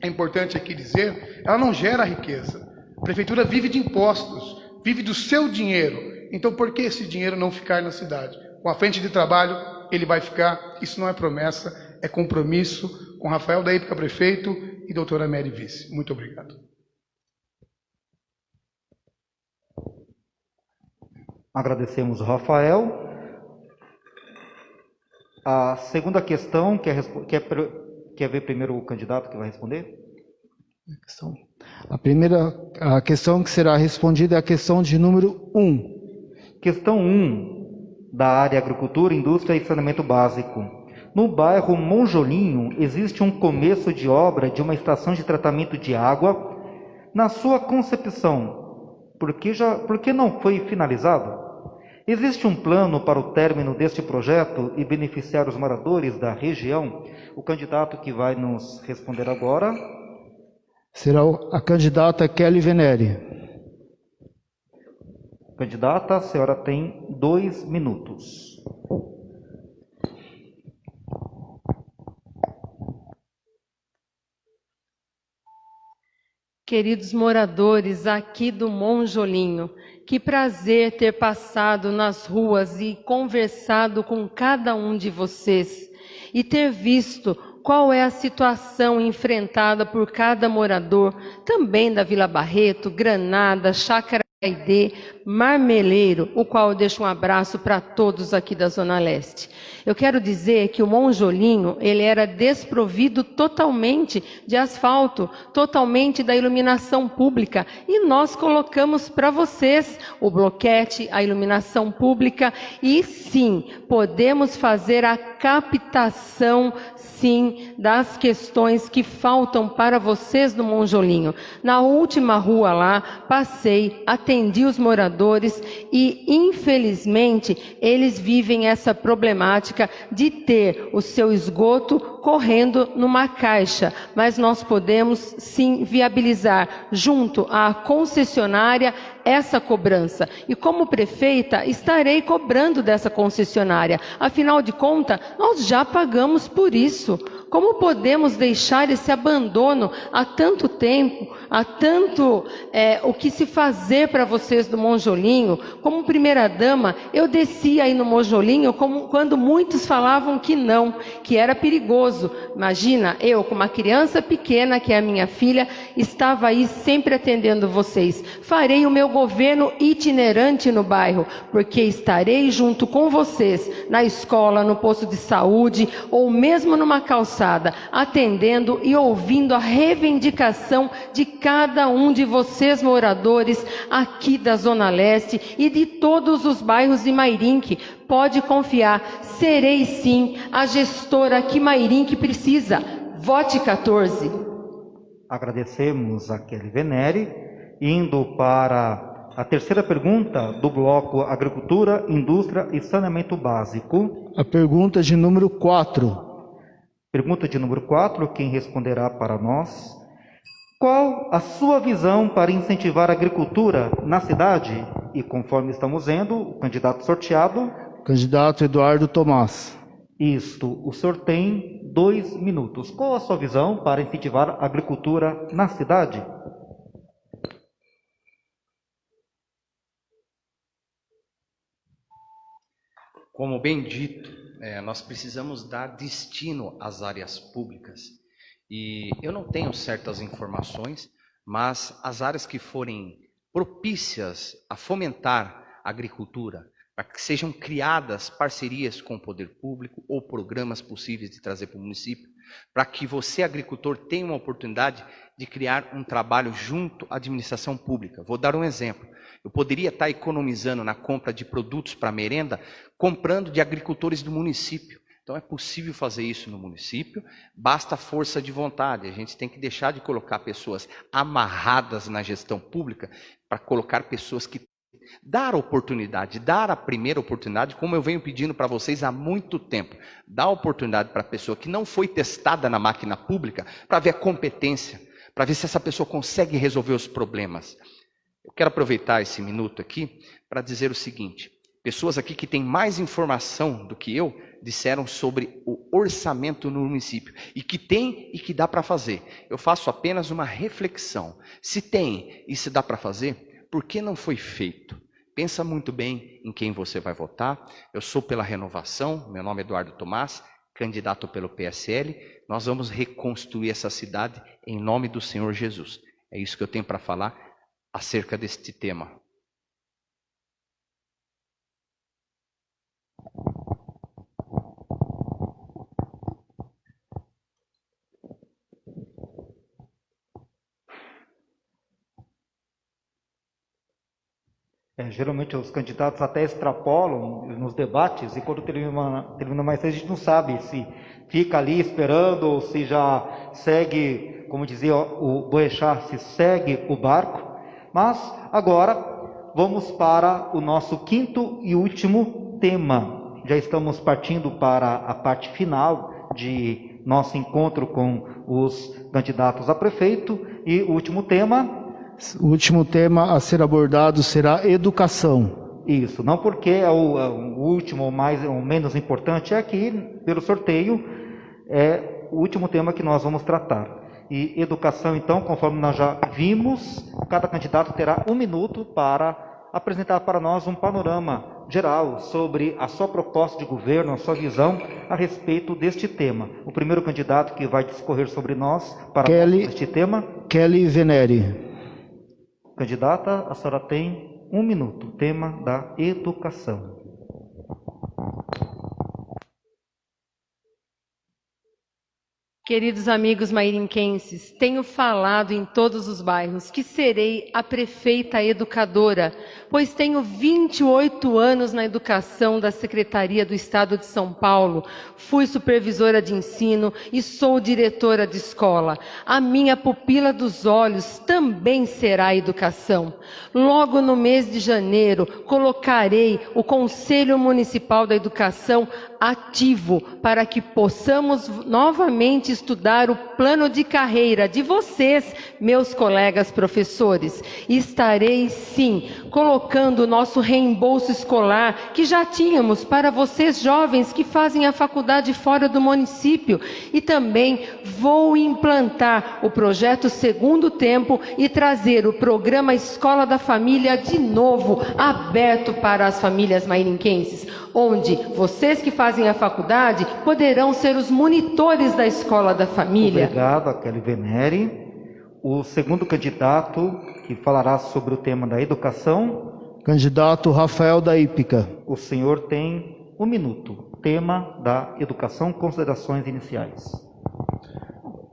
é importante aqui dizer, ela não gera riqueza. A prefeitura vive de impostos, vive do seu dinheiro. Então por que esse dinheiro não ficar na cidade? Com a frente de trabalho, ele vai ficar. Isso não é promessa, é compromisso com Rafael da Hípica, prefeito, e doutora Mary Vice. Muito obrigado. Agradecemos o Rafael. A segunda questão, quer ver primeiro o candidato que vai responder? A questão que será respondida é a questão de número 1. Questão 1, da área agricultura, indústria e saneamento básico. No bairro Monjolinho, existe um começo de obra de uma estação de tratamento de água. Na sua concepção, por que não foi finalizado? Existe um plano para o término deste projeto e beneficiar os moradores da região? O candidato que vai nos responder agora será a candidata Kelly Venere. Candidata, a senhora tem 2 minutos. Queridos moradores aqui do Monjolinho, que prazer ter passado nas ruas e conversado com cada um de vocês e ter visto qual é a situação enfrentada por cada morador, também da Vila Barreto, Granada, Chácara de Marmeleiro, o qual eu deixo um abraço para todos aqui da Zona Leste. Eu quero dizer que o Monjolinho, ele era desprovido totalmente de asfalto, totalmente da iluminação pública, e nós colocamos para vocês o bloquete, a iluminação pública, e sim, podemos fazer a captação, sim, das questões que faltam para vocês no Monjolinho. Na última rua lá, passei, atendi os moradores e, infelizmente, eles vivem essa problemática de ter o seu esgoto correndo numa caixa, mas nós podemos, sim, viabilizar junto à concessionária essa cobrança. E como prefeita, estarei cobrando dessa concessionária. Afinal de contas, nós já pagamos por isso. Como podemos deixar esse abandono há tanto tempo, há tanto o que se fazer para vocês do Monjolinho? Como primeira-dama, eu desci aí no Monjolinho quando muitos falavam que não, que era perigoso. Imagina, eu com uma criança pequena, que é a minha filha, estava aí sempre atendendo vocês. Farei o meu governo itinerante no bairro, porque estarei junto com vocês na escola, no posto de saúde ou mesmo numa calçada, atendendo e ouvindo a reivindicação de cada um de vocês moradores aqui da Zona Leste e de todos os bairros de Mairinque. Pode confiar, serei sim a gestora que Mairinque precisa. Vote 14. Agradecemos a Kelly Venere. Indo para a terceira pergunta do bloco Agricultura, Indústria e Saneamento Básico. A pergunta de número 4. Pergunta de número 4, quem responderá para nós? Qual a sua visão para incentivar a agricultura na cidade? E conforme estamos vendo, o candidato sorteado... Candidato Eduardo Tomás. Isto, o senhor tem 2 minutos. Qual a sua visão para incentivar a agricultura na cidade? Como bem dito, nós precisamos dar destino às áreas públicas. E eu não tenho certas informações, mas as áreas que forem propícias a fomentar a agricultura, para que sejam criadas parcerias com o poder público ou programas possíveis de trazer para o município, para que você, agricultor, tenha uma oportunidade de criar um trabalho junto à administração pública. Vou dar um exemplo. Eu poderia estar economizando na compra de produtos para merenda, comprando de agricultores do município. Então é possível fazer isso no município, basta força de vontade. A gente tem que deixar de colocar pessoas amarradas na gestão pública para colocar pessoas que dar oportunidade, dar a primeira oportunidade, como eu venho pedindo para vocês há muito tempo. Dar oportunidade para a pessoa que não foi testada na máquina pública, para ver a competência, para ver se essa pessoa consegue resolver os problemas. Eu quero aproveitar esse minuto aqui para dizer o seguinte: pessoas aqui que têm mais informação do que eu disseram sobre o orçamento no município, e que tem e que dá para fazer. Eu faço apenas uma reflexão. Se tem e se dá para fazer, por que não foi feito? Pensa muito bem em quem você vai votar. Eu sou pela renovação, meu nome é Eduardo Tomás, candidato pelo PSL. Nós vamos reconstruir essa cidade em nome do Senhor Jesus. É isso que eu tenho para falar acerca deste tema. Geralmente os candidatos até extrapolam nos debates, e quando termina mais cedo, a gente não sabe se fica ali esperando ou se já segue, como dizia o Boechat, se segue o barco. Mas agora vamos para o nosso quinto e último tema. Já estamos partindo para a parte final de nosso encontro com os candidatos a prefeito, e o último tema... O último tema a ser abordado será educação. Isso, não porque é o último ou menos importante, é que, pelo sorteio, é o último tema que nós vamos tratar. E educação, então, conforme nós já vimos, cada candidato terá 1 minuto para apresentar para nós um panorama geral sobre a sua proposta de governo, a sua visão a respeito deste tema. O primeiro candidato que vai discorrer sobre nós para este tema... Kelly Venere. Candidata, a senhora tem 1 minuto. Tema da educação. Queridos amigos mairinquenses, tenho falado em todos os bairros que serei a prefeita educadora, pois tenho 28 anos na educação da Secretaria do Estado de São Paulo, fui supervisora de ensino e sou diretora de escola. A minha pupila dos olhos também será a educação. Logo no mês de janeiro, colocarei o Conselho Municipal da Educação ativo para que possamos novamente estudar o plano de carreira de vocês, meus colegas professores. Estarei, sim, colocando o nosso reembolso escolar que já tínhamos para vocês jovens que fazem a faculdade fora do município. E também vou implantar o projeto Segundo Tempo e trazer o programa Escola da Família de novo, aberto para as famílias mairinquenses, onde vocês que fazem a faculdade poderão ser os monitores da Escola da Família. Obrigado, a Kelly Venere. O segundo candidato que falará sobre o tema da educação. Candidato Rafael da Hípica. O senhor tem 1 minuto. Tema da educação, considerações iniciais.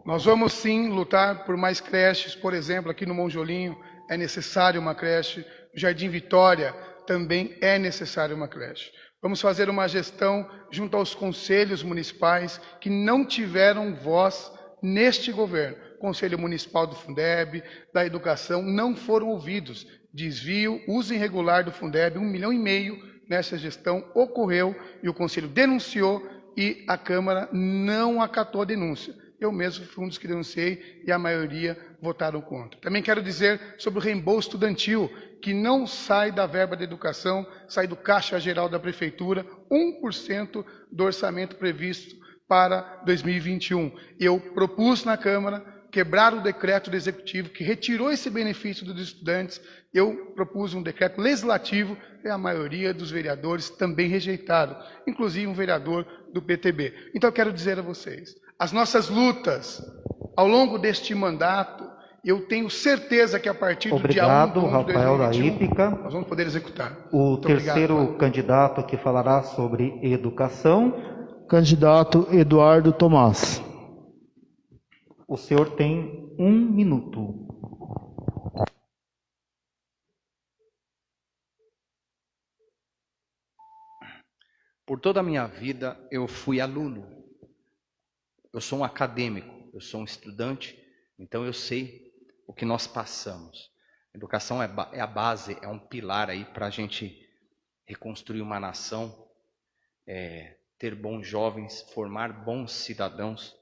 Nós vamos sim lutar por mais creches, por exemplo, aqui no Monjolinho é necessário uma creche, no Jardim Vitória também é necessário uma creche. Vamos fazer uma gestão junto aos conselhos municipais que não tiveram voz neste governo. Conselho Municipal do Fundeb, da Educação, não foram ouvidos. Desvio, uso irregular do Fundeb, 1,5 milhão nessa gestão ocorreu e o Conselho denunciou e a Câmara não acatou a denúncia. Eu mesmo fui um dos que denunciei e a maioria votaram contra. Também quero dizer sobre o reembolso estudantil, que não sai da verba da educação, sai do Caixa Geral da Prefeitura, 1% do orçamento previsto para 2021. Eu propus na Câmara quebrar o decreto do Executivo que retirou esse benefício dos estudantes. Eu propus um decreto legislativo e a maioria dos vereadores também rejeitaram, inclusive um vereador do PTB. Então eu quero dizer a vocês, as nossas lutas ao longo deste mandato, eu tenho certeza que a partir do dia 1 de 2021, Rafael da Hípica. nós vamos poder executar. O Muito terceiro obrigado. candidato que falará sobre educação. Candidato Eduardo Tomás. O senhor tem 1 minuto. Por toda a minha vida, eu fui aluno. Eu sou um acadêmico, eu sou um estudante, então eu sei o que nós passamos. A educação é a base, é um pilar aí para a gente reconstruir uma nação, ter bons jovens, formar bons cidadãos.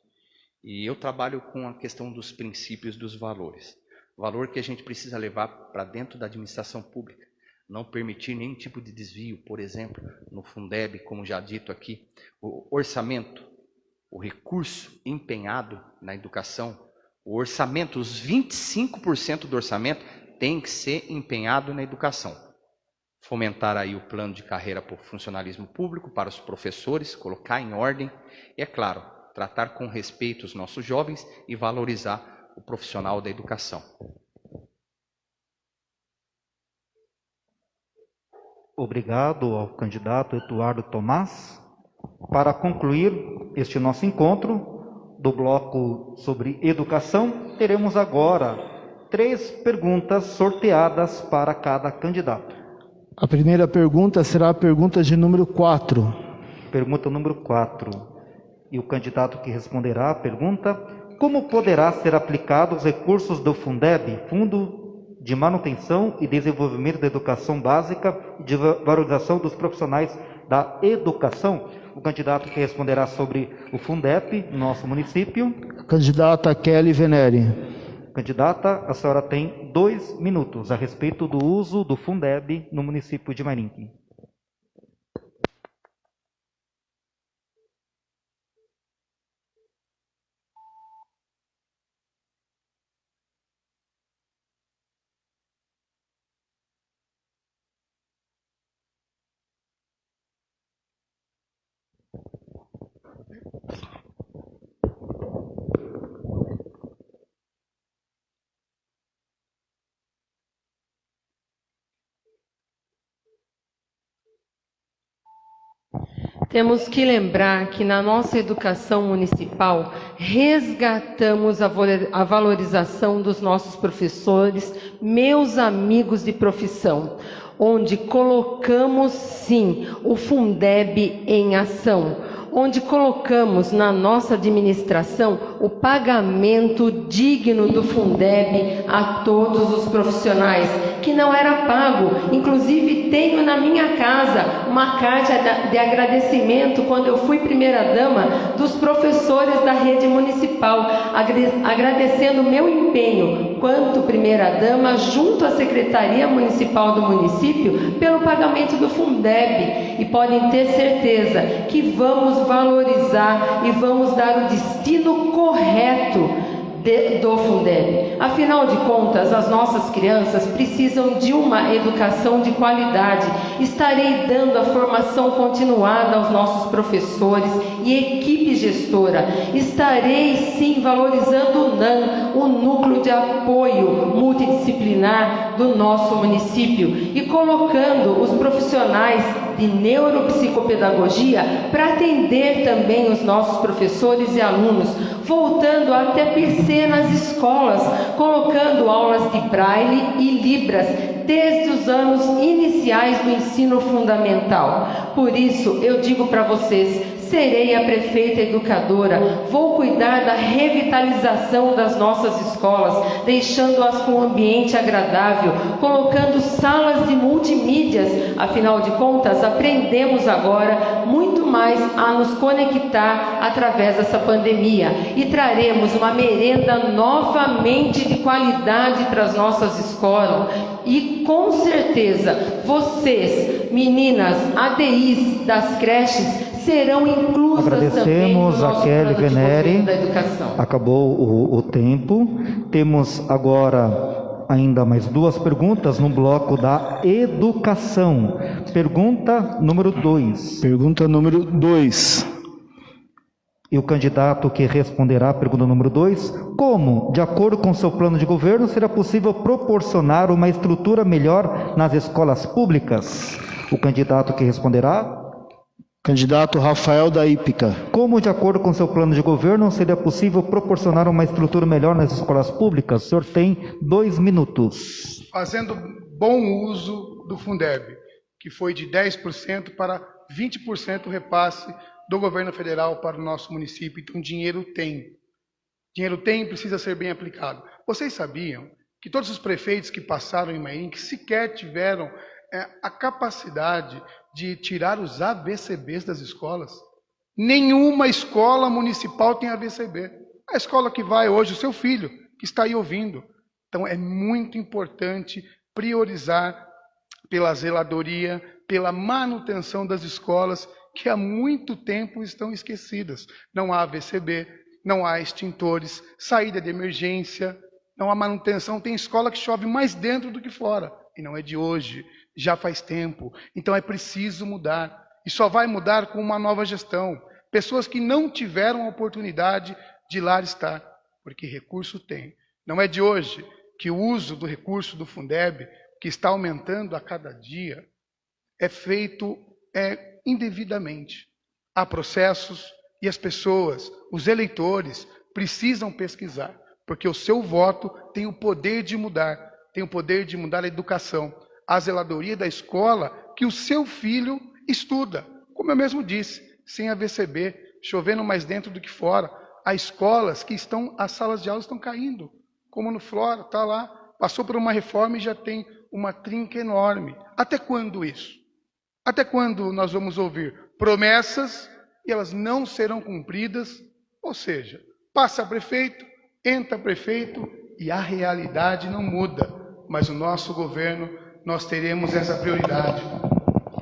E eu trabalho com a questão dos princípios, dos valores. Valor que a gente precisa levar para dentro da administração pública. Não permitir nenhum tipo de desvio, por exemplo, no Fundeb, como já dito aqui. O orçamento, o recurso empenhado na educação, o orçamento, os 25% do orçamento tem que ser empenhado na educação. Fomentar aí o plano de carreira para o funcionalismo público, para os professores, colocar em ordem. E, é claro, tratar com respeito os nossos jovens e valorizar o profissional da educação. Obrigado ao candidato Eduardo Tomás. Para concluir este nosso encontro do bloco sobre educação, teremos agora 3 perguntas sorteadas para cada candidato. A primeira pergunta será a pergunta de número 4. Pergunta número 4. E o candidato que responderá a pergunta: como poderá ser aplicado os recursos do Fundeb, Fundo de Manutenção e Desenvolvimento da Educação Básica e de Valorização dos Profissionais da Educação? O candidato que responderá sobre o Fundeb, nosso município. Candidata Kelly Venere. Candidata, a senhora tem 2 minutos a respeito do uso do Fundeb no município de Mairinque. Temos que lembrar que na nossa educação municipal resgatamos a valorização dos nossos professores, meus amigos de profissão, onde colocamos sim o Fundeb em ação, onde colocamos na nossa administração o pagamento digno do Fundeb a todos os profissionais, que não era pago. Inclusive tenho na minha casa uma carta de agradecimento quando eu fui primeira-dama dos professores da rede municipal, agradecendo o meu empenho quanto primeira-dama junto à Secretaria Municipal do município pelo pagamento do Fundeb. E podem ter certeza que vamos valorizar e vamos dar o destino correto do Fundeb. Afinal de contas, as nossas crianças precisam de uma educação de qualidade. Estarei dando a formação continuada aos nossos professores e equipe gestora. Estarei sim valorizando o NAM, o Núcleo de Apoio Multidisciplinar do nosso município, e colocando os profissionais de neuropsicopedagogia para atender também os nossos professores e alunos, voltando até PC nas escolas, colocando aulas de Braille e Libras desde os anos iniciais do ensino fundamental. Por isso, eu digo para vocês, serei a prefeita educadora, vou cuidar da revitalização das nossas escolas, deixando-as com um ambiente agradável, colocando salas de multimídias. Afinal de contas, aprendemos agora muito mais a nos conectar através dessa pandemia, e traremos uma merenda novamente de qualidade para as nossas escolas. E com certeza, vocês, meninas, ADIs das creches, serão inclusas. Agradecemos a Kelly Venere. Acabou o tempo. Temos agora ainda mais duas perguntas no bloco da educação. Pergunta número 2. Pergunta número 2. E o candidato que responderá a pergunta número 2: como, de acordo com seu plano de governo, será possível proporcionar uma estrutura melhor nas escolas públicas? O candidato que responderá: candidato Rafael da Ípica. Como, de acordo com seu plano de governo, seria possível proporcionar uma estrutura melhor nas escolas públicas? O senhor tem 2 minutos. Fazendo bom uso do Fundeb, que foi de 10% para 20% repasse do governo federal para o nosso município. Então, dinheiro tem. Dinheiro tem e precisa ser bem aplicado. Vocês sabiam que todos os prefeitos que passaram em Mairim, que sequer tiveram a capacidade de tirar os AVCBs das escolas? Nenhuma escola municipal tem AVCB. A escola que vai hoje, o seu filho, que está aí ouvindo. Então, é muito importante priorizar pela zeladoria, pela manutenção das escolas, que há muito tempo estão esquecidas. Não há AVCB, não há extintores, saída de emergência, não há manutenção. Tem escola que chove mais dentro do que fora. E não é de hoje, já faz tempo. Então é preciso mudar. E só vai mudar com uma nova gestão. Pessoas que não tiveram a oportunidade de lá estar, porque recurso tem. Não é de hoje que o uso do recurso do Fundeb, que está aumentando a cada dia, é feito indevidamente. Há processos e as pessoas, os eleitores, precisam pesquisar, porque o seu voto tem o poder de mudar, tem o poder de mudar a educação, a zeladoria da escola que o seu filho estuda. Como eu mesmo disse, sem AVCB, chovendo mais dentro do que fora. Há escolas que as salas de aula estão caindo, como no Flora, está lá, passou por uma reforma e já tem uma trinca enorme. Até quando isso? Até quando nós vamos ouvir promessas e elas não serão cumpridas? Ou seja, passa prefeito, entra prefeito e a realidade não muda. Mas o nosso governo, nós teremos essa prioridade.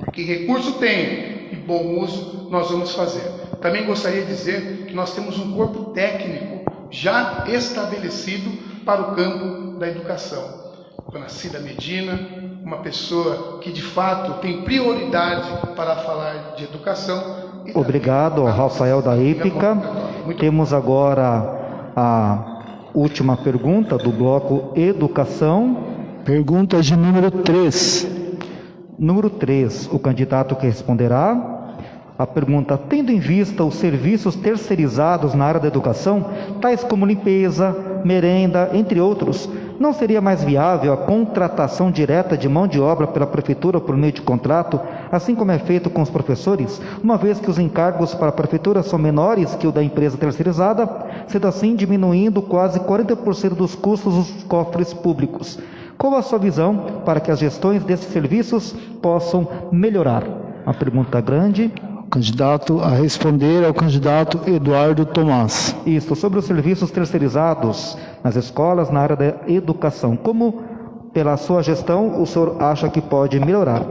Porque recurso tem e bom uso nós vamos fazer. Também gostaria de dizer que nós temos um corpo técnico já estabelecido para o campo da educação. Dona Cida Medina, uma pessoa que de fato tem prioridade para falar de educação. Obrigado ao Rafael da Ípica. Temos agora a última pergunta do bloco Educação. Pergunta de número 3. Número 3, o candidato que responderá: A pergunta: tendo em vista os serviços terceirizados na área da educação, tais como limpeza, merenda, entre outros, não seria mais viável a contratação direta de mão de obra pela prefeitura por meio de contrato, assim como é feito com os professores, uma vez que os encargos para a prefeitura são menores que o da empresa terceirizada, sendo assim diminuindo quase 40% dos custos dos cofres públicos? Qual a sua visão para que as gestões desses serviços possam melhorar? Uma pergunta grande. O candidato a responder é o candidato Eduardo Tomás. Isso, sobre os serviços terceirizados nas escolas, na área da educação. Como, pela sua gestão, o senhor acha que pode melhorar?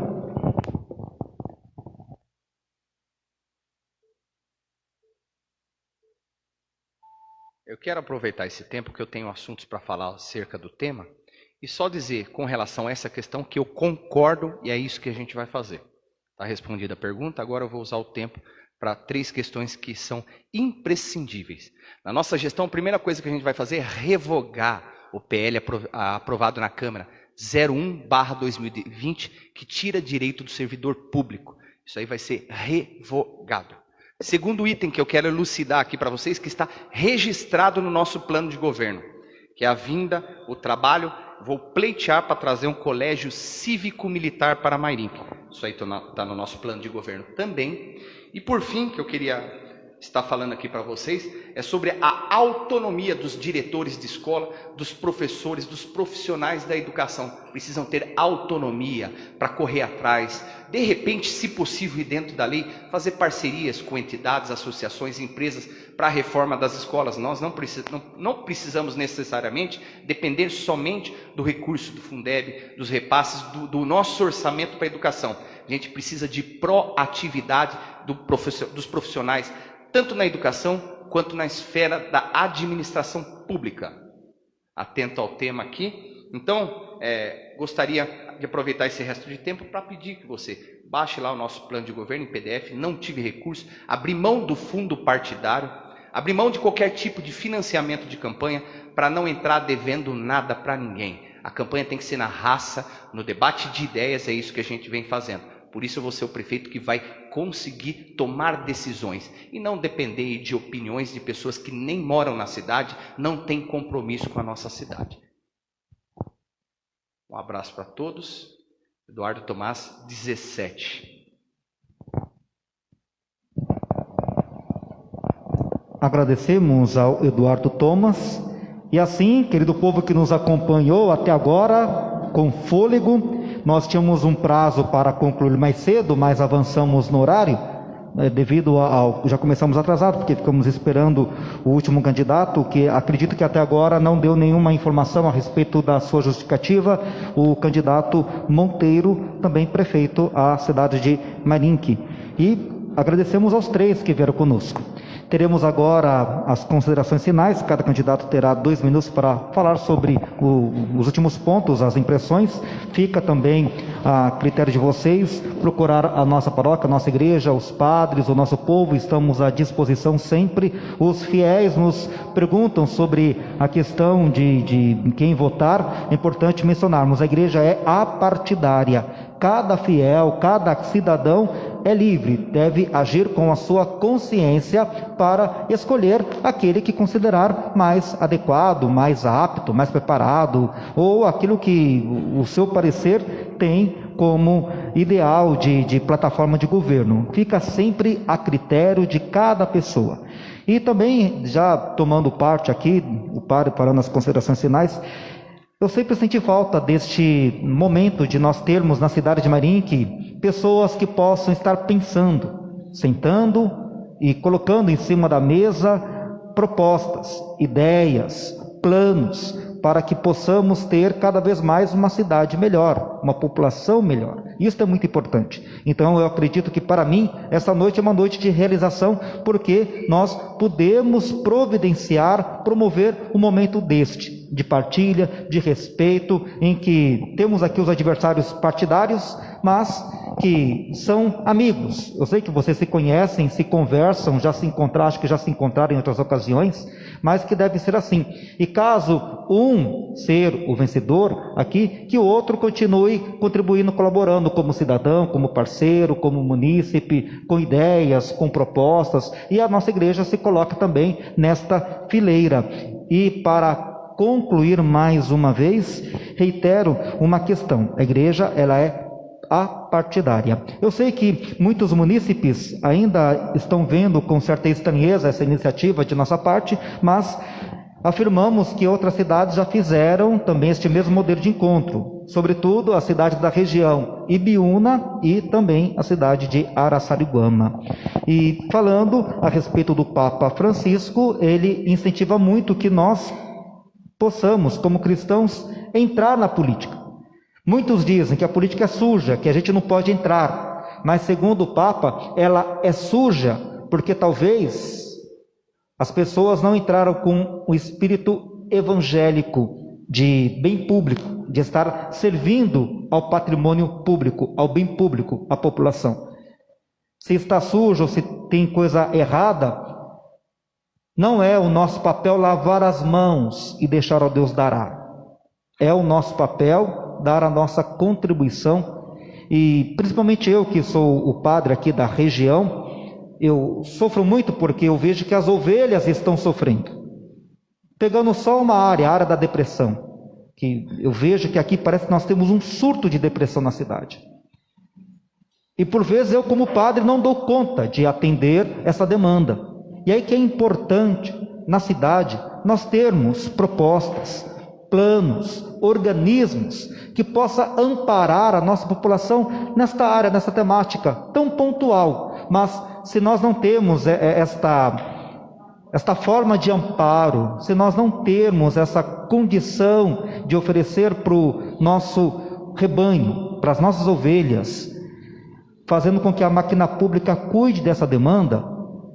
Eu quero aproveitar esse tempo que eu tenho assuntos para falar acerca do tema e só dizer com relação a essa questão que eu concordo e é isso que a gente vai fazer. Está respondida a pergunta, agora eu vou usar o tempo para 3 questões que são imprescindíveis. Na nossa gestão, a primeira coisa que a gente vai fazer é revogar o PL aprovado na Câmara 01/2020, que tira direito do servidor público. Isso aí vai ser revogado. Segundo item que eu quero elucidar aqui para vocês, que está registrado no nosso plano de governo, que é a vinda, o trabalho, vou pleitear para trazer um colégio cívico-militar para Mairinque. Isso aí está no nosso plano de governo também. E por fim, que eu queria estar falando aqui para vocês, é sobre a autonomia dos diretores de escola, dos professores, dos profissionais da educação. Precisam ter autonomia para correr atrás, de repente, se possível e dentro da lei, fazer parcerias com entidades, associações, empresas para a reforma das escolas. Nós não precisamos necessariamente depender somente do recurso do Fundeb, dos repasses do nosso orçamento para a educação. A gente precisa de proatividade dos profissionais, tanto na educação quanto na esfera da administração pública. Atento ao tema aqui. Então, gostaria de aproveitar esse resto de tempo para pedir que você baixe lá o nosso plano de governo em PDF, não tive recurso, abrir mão do fundo partidário, abrir mão de qualquer tipo de financiamento de campanha para não entrar devendo nada para ninguém. A campanha tem que ser na raça, no debate de ideias, é isso que a gente vem fazendo. Por isso eu vou ser o prefeito que vai conseguir tomar decisões e não depender de opiniões de pessoas que nem moram na cidade, não têm compromisso com a nossa cidade. Um abraço para todos. Eduardo Tomás, 17. Agradecemos ao Eduardo Tomás. E assim, querido povo que nos acompanhou até agora, com fôlego, nós tínhamos um prazo para concluir mais cedo, mas avançamos no horário, devido ao... Já começamos atrasado, porque ficamos esperando o último candidato, que acredito que até agora não deu nenhuma informação a respeito da sua justificativa, o candidato Monteiro, também prefeito à cidade de Mairinque. E agradecemos aos 3 que vieram conosco. Teremos agora as considerações finais, cada candidato terá 2 minutos para falar sobre os últimos pontos, as impressões. Fica também a critério de vocês procurar a nossa paróquia, a nossa igreja, os padres, o nosso povo, estamos à disposição sempre. Os fiéis nos perguntam sobre a questão de quem votar. É importante mencionarmos, a igreja é apartidária. Cada fiel, cada cidadão é livre, deve agir com a sua consciência para escolher aquele que considerar mais adequado, mais apto, mais preparado, ou aquilo que o seu parecer tem como ideal de plataforma de governo. Fica sempre a critério de cada pessoa. E também, já tomando parte aqui, o padre parando as considerações finais, eu sempre senti falta deste momento de nós termos na cidade de Mairinque pessoas que possam estar pensando, sentando e colocando em cima da mesa propostas, ideias, planos, para que possamos ter cada vez mais uma cidade melhor, uma população melhor. Isso é muito importante. Então eu acredito que para mim essa noite é uma noite de realização, porque nós podemos providenciar, promover um momento deste, de partilha, de respeito, em que temos aqui os adversários partidários, mas que são amigos. Eu sei que vocês se conhecem, se conversam, já se encontraram, acho que já se encontraram em outras ocasiões, mas que deve ser assim. E caso um ser o vencedor aqui, que o outro continue contribuindo, colaborando como cidadão, como parceiro, como munícipe, com ideias, com propostas, e a nossa igreja se coloca também nesta fileira. E para concluir mais uma vez, reitero uma questão: a igreja, ela é apartidária. Eu sei que muitos munícipes ainda estão vendo com certa estranheza essa iniciativa de nossa parte, mas afirmamos que outras cidades já fizeram também este mesmo modelo de encontro, sobretudo a cidade da região Ibiúna e também a cidade de Araçariguama. E falando a respeito do Papa Francisco, ele incentiva muito que nós possamos, como cristãos, entrar na política. Muitos dizem que a política é suja, que a gente não pode entrar, mas segundo o Papa, ela é suja porque talvez as pessoas não entraram com o espírito evangélico de bem público, de estar servindo ao patrimônio público, ao bem público, à população. Se está sujo ou se tem coisa errada, não é o nosso papel lavar as mãos e deixar ao Deus dará. É o nosso papel dar a nossa contribuição, e principalmente eu que sou o padre aqui da região, eu sofro muito porque eu vejo que as ovelhas estão sofrendo. Pegando só uma área, a área da depressão, que eu vejo que aqui parece que nós temos um surto de depressão na cidade. E por vezes eu, como padre, não dou conta de atender essa demanda. E aí que é importante, na cidade, nós termos propostas, planos, organismos que possa amparar a nossa população nesta área, nessa temática tão pontual. Mas se nós não temos esta forma de amparo, se nós não termos essa condição de oferecer para o nosso rebanho, para as nossas ovelhas, fazendo com que a máquina pública cuide dessa demanda,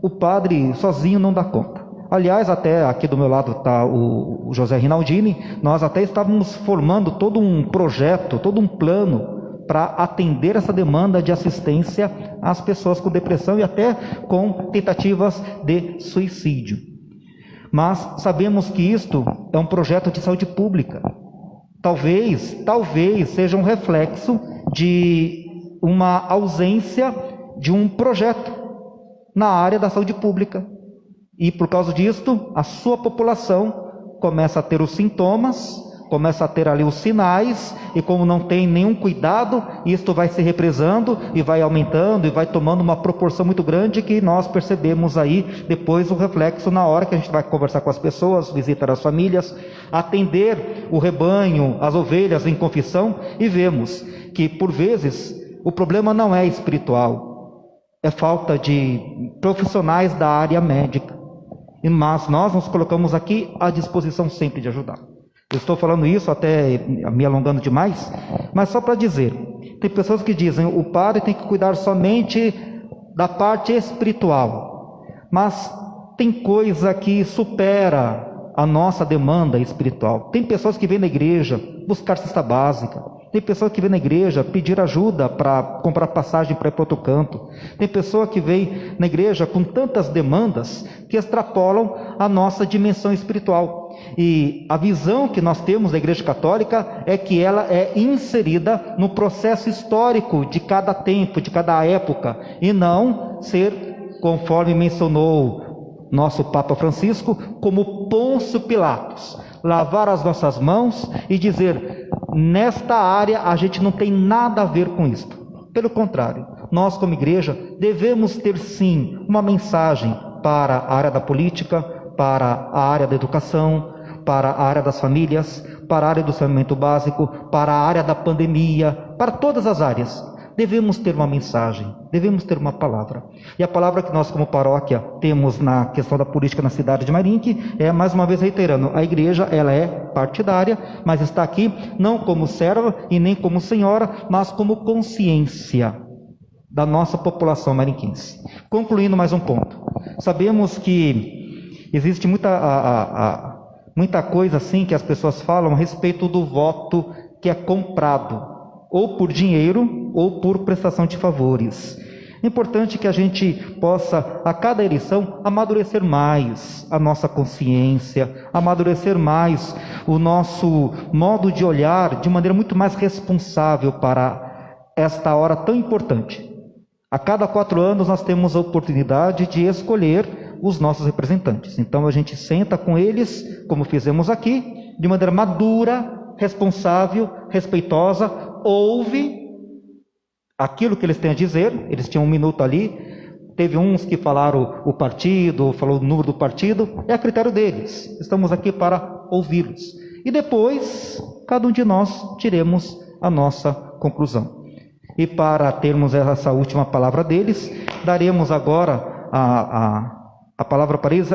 o padre sozinho não dá conta. Aliás, até aqui do meu lado está o José Rinaldini, nós até estávamos formando todo um projeto, todo um plano para atender essa demanda de assistência às pessoas com depressão e até com tentativas de suicídio. Mas sabemos que isto é um projeto de saúde pública. Talvez seja um reflexo de uma ausência de um projeto na área da saúde pública. E por causa disto, a sua população começa a ter os sintomas, começa a ter ali os sinais, e como não tem nenhum cuidado, isto vai se represando e vai aumentando e vai tomando uma proporção muito grande, que nós percebemos aí depois o reflexo na hora que a gente vai conversar com as pessoas, visitar as famílias, atender o rebanho, as ovelhas em confissão, e vemos que por vezes o problema não é espiritual, é falta de profissionais da área médica. Mas nós nos colocamos aqui à disposição sempre de ajudar. Eu estou falando isso até me alongando demais, mas só para dizer, tem pessoas que dizem, o padre tem que cuidar somente da parte espiritual, mas tem coisa que supera a nossa demanda espiritual. Tem pessoas que vêm na igreja buscar cesta básica, tem pessoa que vem na igreja pedir ajuda para comprar passagem para ir para outro canto. Tem pessoa que vem na igreja com tantas demandas que extrapolam a nossa dimensão espiritual. E a visão que nós temos da Igreja Católica é que ela é inserida no processo histórico de cada tempo, de cada época, e não ser, conforme mencionou nosso Papa Francisco, como Pôncio Pilatos, lavar as nossas mãos e dizer, nesta área a gente não tem nada a ver com isto. Pelo contrário, nós como igreja devemos ter sim uma mensagem para a área da política, para a área da educação, para a área das famílias, para a área do saneamento básico, para a área da pandemia, para todas as áreas. Devemos ter uma mensagem, devemos ter uma palavra. E a palavra que nós como paróquia temos na questão da política na cidade de Marinque é, mais uma vez reiterando, a igreja ela é partidária, mas está aqui não como serva e nem como senhora, mas como consciência da nossa população marinquense. Concluindo mais um ponto, sabemos que existe muita coisa assim que as pessoas falam a respeito do voto que é comprado. ou por dinheiro, ou por prestação de favores. É importante que a gente possa, a cada eleição, amadurecer mais a nossa consciência, amadurecer mais o nosso modo de olhar de maneira muito mais responsável para esta hora tão importante. A cada 4 anos nós temos a oportunidade de escolher os nossos representantes. Então a gente senta com eles, como fizemos aqui, de maneira madura, responsável, respeitosa, ouve aquilo que eles têm a dizer. Eles tinham 1 minuto ali, teve uns que falaram o partido, falou o número do partido, é a critério deles. Estamos aqui para ouvi-los. E depois, cada um de nós tiremos a nossa conclusão. E para termos essa última palavra deles, daremos agora a palavra para eles,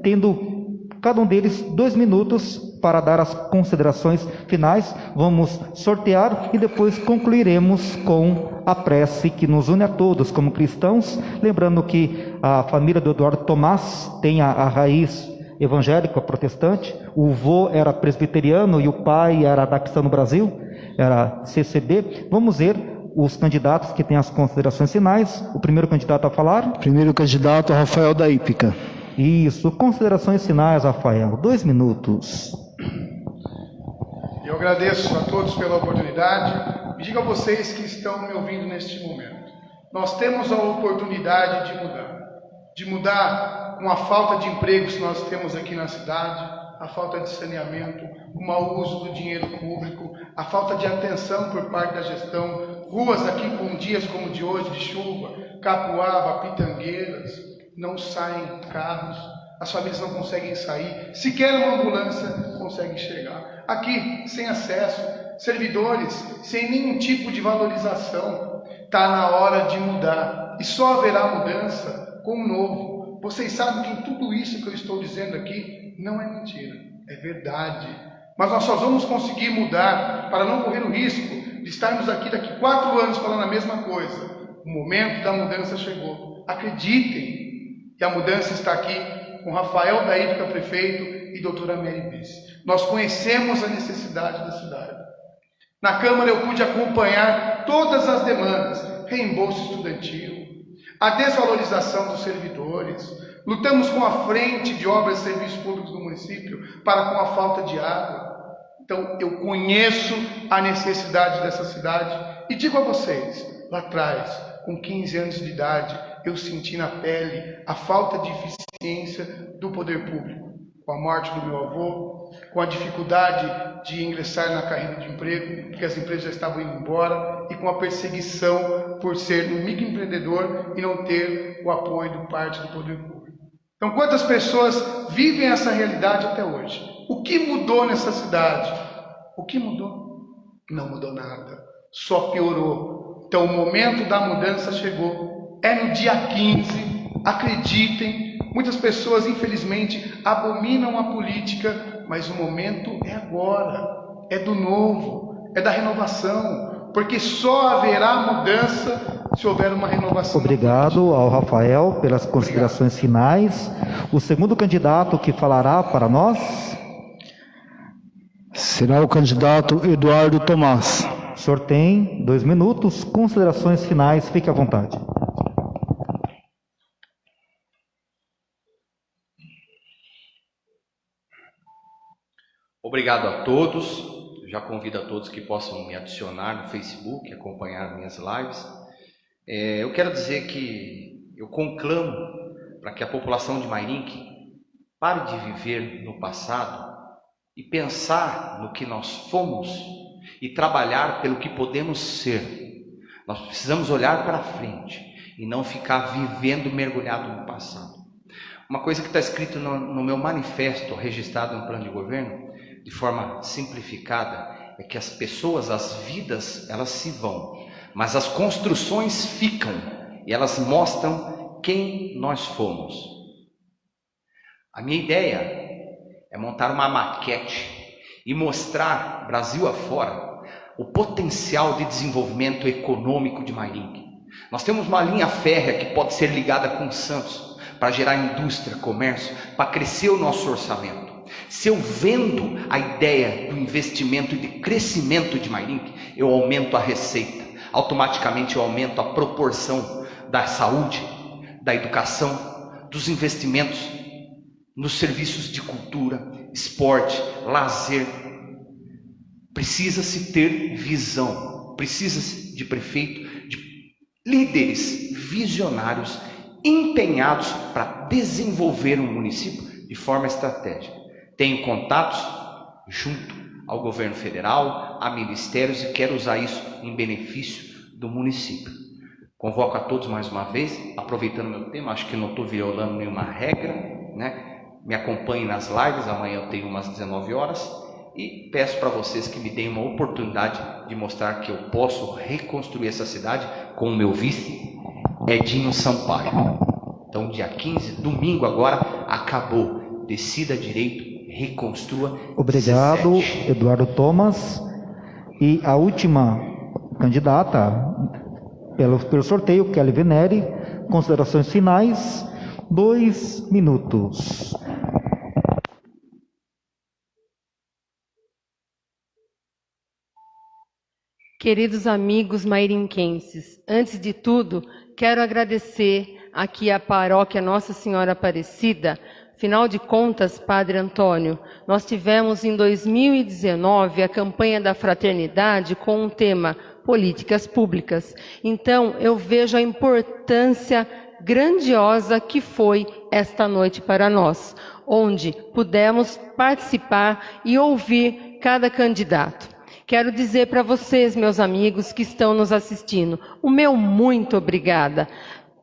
tendo cada um deles 2 minutos para dar as considerações finais. Vamos sortear e depois concluiremos com a prece que nos une a todos como cristãos. Lembrando que a família do Eduardo Tomás tem a raiz evangélica protestante. O avô era presbiteriano e o pai era da Cristã no Brasil, era CCB. Vamos ver os candidatos que têm as considerações finais. O primeiro candidato a falar? Primeiro candidato, Rafael da Ípica. Isso, considerações finais, Rafael, 2 minutos. Eu agradeço a todos pela oportunidade e digo a vocês que estão me ouvindo neste momento. Nós temos a oportunidade de mudar com a falta de empregos que nós temos aqui na cidade, a falta de saneamento, o mau uso do dinheiro público, a falta de atenção por parte da gestão, ruas aqui com dias como o de hoje, de chuva, Capuava, Pitangueiras, não saem carros, as famílias não conseguem sair, sequer uma ambulância consegue chegar. Aqui, sem acesso, servidores sem nenhum tipo de valorização. Está na hora de mudar, e só haverá mudança com o novo. Vocês sabem que tudo isso que eu estou dizendo aqui não é mentira, é verdade. Mas nós só vamos conseguir mudar para não correr o risco de estarmos aqui daqui 4 anos falando a mesma coisa. O momento da mudança chegou. Acreditem, e a mudança está aqui com Rafael da Ípica, prefeito, e doutora Mary Bice. Nós conhecemos a necessidade da cidade. Na Câmara eu pude acompanhar todas as demandas, reembolso estudantil, a desvalorização dos servidores, lutamos com a frente de obras e serviços públicos do município para com a falta de água. Então eu conheço a necessidade dessa cidade e digo a vocês, lá atrás, com 15 anos de idade, eu senti na pele a falta de eficiência do poder público. Com a morte do meu avô, com a dificuldade de ingressar na carreira de emprego, porque as empresas já estavam indo embora, e com a perseguição por ser um microempreendedor e não ter o apoio de parte do poder público. Então, quantas pessoas vivem essa realidade até hoje? O que mudou nessa cidade? O que mudou? Não mudou nada, só piorou. Então, o momento da mudança chegou. É no dia 15, acreditem. Muitas pessoas, infelizmente, abominam a política, mas o momento é agora, é do novo, é da renovação, porque só haverá mudança se houver uma renovação. Obrigado ao Rafael pelas considerações finais. O segundo candidato que falará para nós será o candidato Eduardo Tomás. O senhor tem 2 minutos, considerações finais, fique à vontade. Obrigado a todos, já convido a todos que possam me adicionar no Facebook, acompanhar minhas lives. Eu quero dizer que eu conclamo para que a população de Mairinque pare de viver no passado e pensar no que nós fomos e trabalhar pelo que podemos ser. Nós precisamos olhar para frente e não ficar vivendo mergulhado no passado. Uma coisa que está escrito no meu manifesto, registrado no plano de governo, de forma simplificada, é que as pessoas, as vidas, elas se vão, mas as construções ficam e elas mostram quem nós fomos. A minha ideia é montar uma maquete e mostrar, Brasil afora, o potencial de desenvolvimento econômico de Mairinque. Nós temos uma linha férrea que pode ser ligada com Santos para gerar indústria, comércio, para crescer o nosso orçamento. Se eu vendo a ideia do investimento e de crescimento de Mairinque, eu aumento a receita, automaticamente eu aumento a proporção da saúde, da educação, dos investimentos nos serviços de cultura, esporte, lazer. Precisa-se ter visão, precisa-se de prefeito, de líderes visionários, empenhados para desenvolver um município de forma estratégica. Tenho contatos junto ao governo federal, a ministérios, e quero usar isso em benefício do município. Convoco a todos mais uma vez, aproveitando meu tema, acho que não estou violando nenhuma regra, né? Me acompanhem nas lives, amanhã eu tenho umas 19 horas, e peço para vocês que me deem uma oportunidade de mostrar que eu posso reconstruir essa cidade com o meu vice, Edinho Sampaio. Então, dia 15, domingo agora, acabou. Decida direito, reconstrua. Obrigado, 17. Eduardo Thomas. E a última candidata, pelo sorteio, Kelly Venere. Considerações finais, 2 minutos. Queridos amigos mairinquenses, antes de tudo, quero agradecer aqui à paróquia Nossa Senhora Aparecida. Afinal de contas, Padre Antônio, nós tivemos em 2019 a campanha da fraternidade com o tema Políticas Públicas. Então, eu vejo a importância grandiosa que foi esta noite para nós, onde pudemos participar e ouvir cada candidato. Quero dizer para vocês, meus amigos que estão nos assistindo, o meu muito obrigada.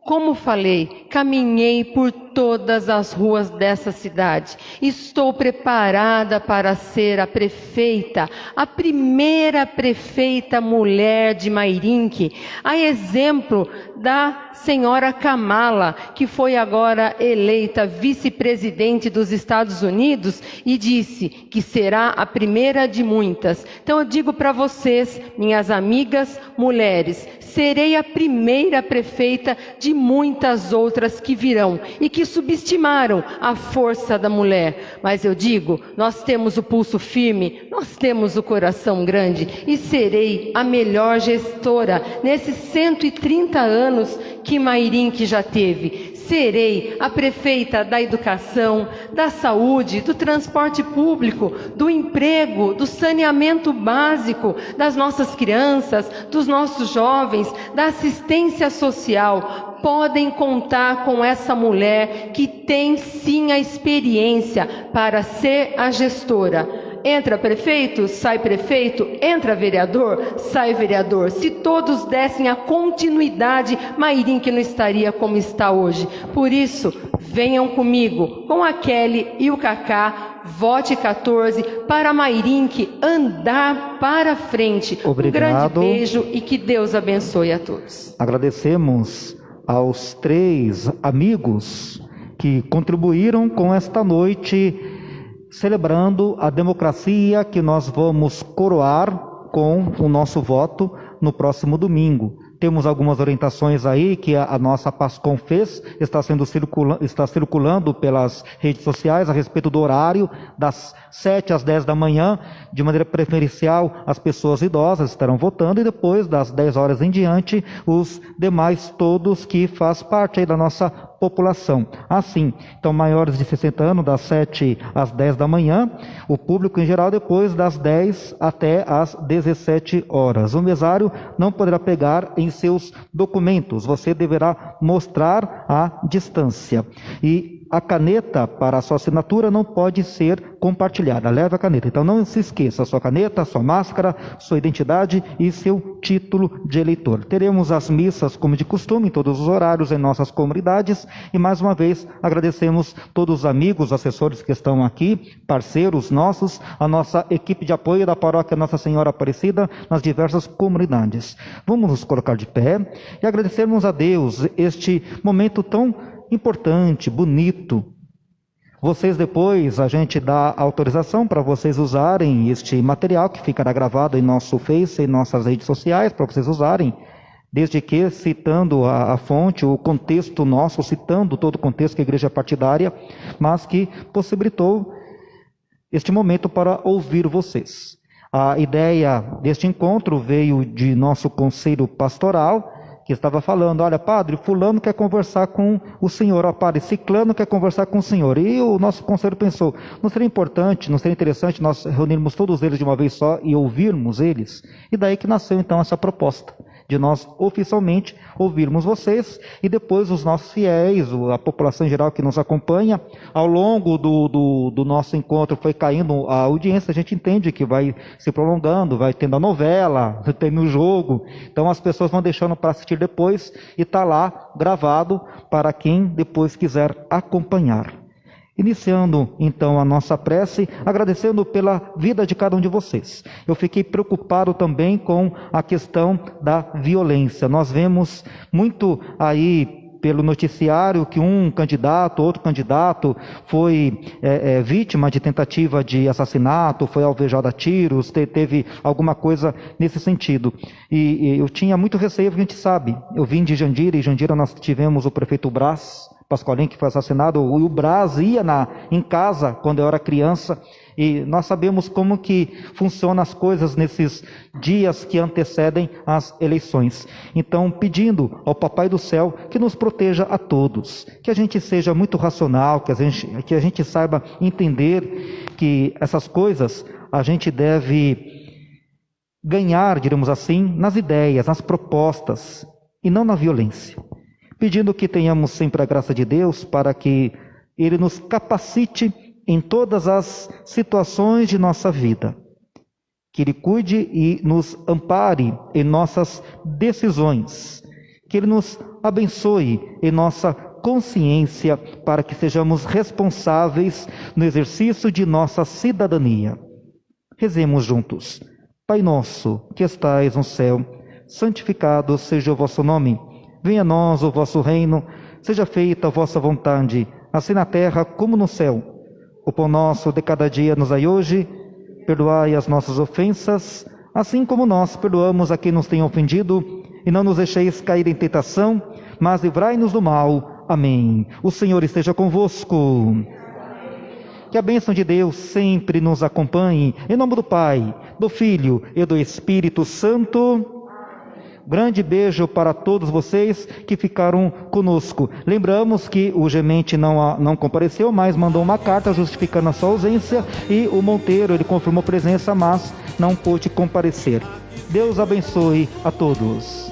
Como falei, caminhei por todas as ruas dessa cidade. Estou preparada para ser a prefeita, a primeira prefeita mulher de Mairinque, a exemplo da senhora Kamala, que foi agora eleita vice-presidente dos Estados Unidos e disse que será a primeira de muitas. Então eu digo para vocês, minhas amigas mulheres, serei a primeira prefeita de muitas outras que virão e que subestimaram a força da mulher. Mas eu digo, nós temos o pulso firme, nós temos o coração grande e serei a melhor gestora nesses 130 anos que Mairinque já teve. Serei a prefeita da educação, da saúde, do transporte público, do emprego, do saneamento básico, das nossas crianças, dos nossos jovens, da assistência social. Podem contar com essa mulher que tem sim a experiência para ser a gestora. Entra prefeito, sai prefeito, entra vereador, sai vereador. Se todos dessem a continuidade, Mairinque não estaria como está hoje. Por isso, venham comigo, com a Kelly e o Cacá, vote 14 para Mairinque andar para frente. Obrigado. Um grande beijo e que Deus abençoe a todos. Agradecemos aos 3 amigos que contribuíram com esta noite, celebrando a democracia que nós vamos coroar com o nosso voto no próximo domingo. Temos algumas orientações aí que a nossa PASCOM fez, está circulando pelas redes sociais a respeito do horário, das 7 às 10 da manhã, de maneira preferencial as pessoas idosas estarão votando, e depois das 10 horas em diante, os demais todos que faz parte aí da nossa população. Assim, então maiores de 60 anos, das 7 às 10 da manhã, o público em geral depois das 10 até às 17 horas. O mesário não poderá pegar em seus documentos, você deverá mostrar a distância. E a caneta para a sua assinatura não pode ser compartilhada, leve a caneta. Então não se esqueça, a sua caneta, a sua máscara, sua identidade e seu título de eleitor. Teremos as missas como de costume, em todos os horários em nossas comunidades, e mais uma vez agradecemos todos os amigos, assessores que estão aqui, parceiros nossos, a nossa equipe de apoio da paróquia Nossa Senhora Aparecida nas diversas comunidades. Vamos nos colocar de pé e agradecermos a Deus este momento tão importante, bonito. Vocês depois, a gente dá autorização para vocês usarem este material que ficará gravado em nosso Face, em nossas redes sociais, para vocês usarem, desde que citando a fonte, o contexto nosso, citando todo o contexto que a igreja é partidária, mas que possibilitou este momento para ouvir vocês. A ideia deste encontro veio de nosso conselho pastoral, que estava falando, olha, padre, fulano quer conversar com o senhor, ó, padre, ciclano quer conversar com o senhor. E o nosso conselho pensou, não seria importante, não seria interessante nós reunirmos todos eles de uma vez só e ouvirmos eles? E daí que nasceu então essa proposta, de nós oficialmente ouvirmos vocês e depois os nossos fiéis, a população em geral que nos acompanha. Ao longo do nosso encontro foi caindo a audiência, a gente entende que vai se prolongando, vai tendo a novela, tem o jogo, então as pessoas vão deixando para assistir depois e está lá gravado para quem depois quiser acompanhar. Iniciando então a nossa prece, agradecendo pela vida de cada um de vocês. Eu fiquei preocupado também com a questão da violência. Nós vemos muito aí pelo noticiário que um candidato, outro candidato foi vítima de tentativa de assassinato, foi alvejado a tiros, teve alguma coisa nesse sentido. E eu tinha muito receio, porque a gente sabe, eu vim de Jandira, e em Jandira nós tivemos o prefeito Brás Pascoalim, que foi assassinado, e o Brás ia em casa quando eu era criança, e nós sabemos como que funcionam as coisas nesses dias que antecedem as eleições. Então, pedindo ao Papai do Céu que nos proteja a todos, que a gente seja muito racional, que a gente saiba entender que essas coisas a gente deve ganhar, diremos assim, nas ideias, nas propostas, e não na violência. Pedindo que tenhamos sempre a graça de Deus para que Ele nos capacite em todas as situações de nossa vida. Que Ele cuide e nos ampare em nossas decisões. Que Ele nos abençoe em nossa consciência para que sejamos responsáveis no exercício de nossa cidadania. Rezemos juntos. Pai nosso, que estais no céu, santificado seja o vosso nome. Venha a nós o vosso reino, seja feita a vossa vontade, assim na terra como no céu. O pão nosso de cada dia nos dai hoje, perdoai as nossas ofensas, assim como nós perdoamos a quem nos tem ofendido, e não nos deixeis cair em tentação, mas livrai-nos do mal. Amém. O Senhor esteja convosco. Que a bênção de Deus sempre nos acompanhe, em nome do Pai, do Filho e do Espírito Santo. Grande beijo para todos vocês que ficaram conosco. Lembramos que o Gemente não compareceu, mas mandou uma carta justificando a sua ausência, e o Monteiro, ele confirmou presença, mas não pôde comparecer. Deus abençoe a todos.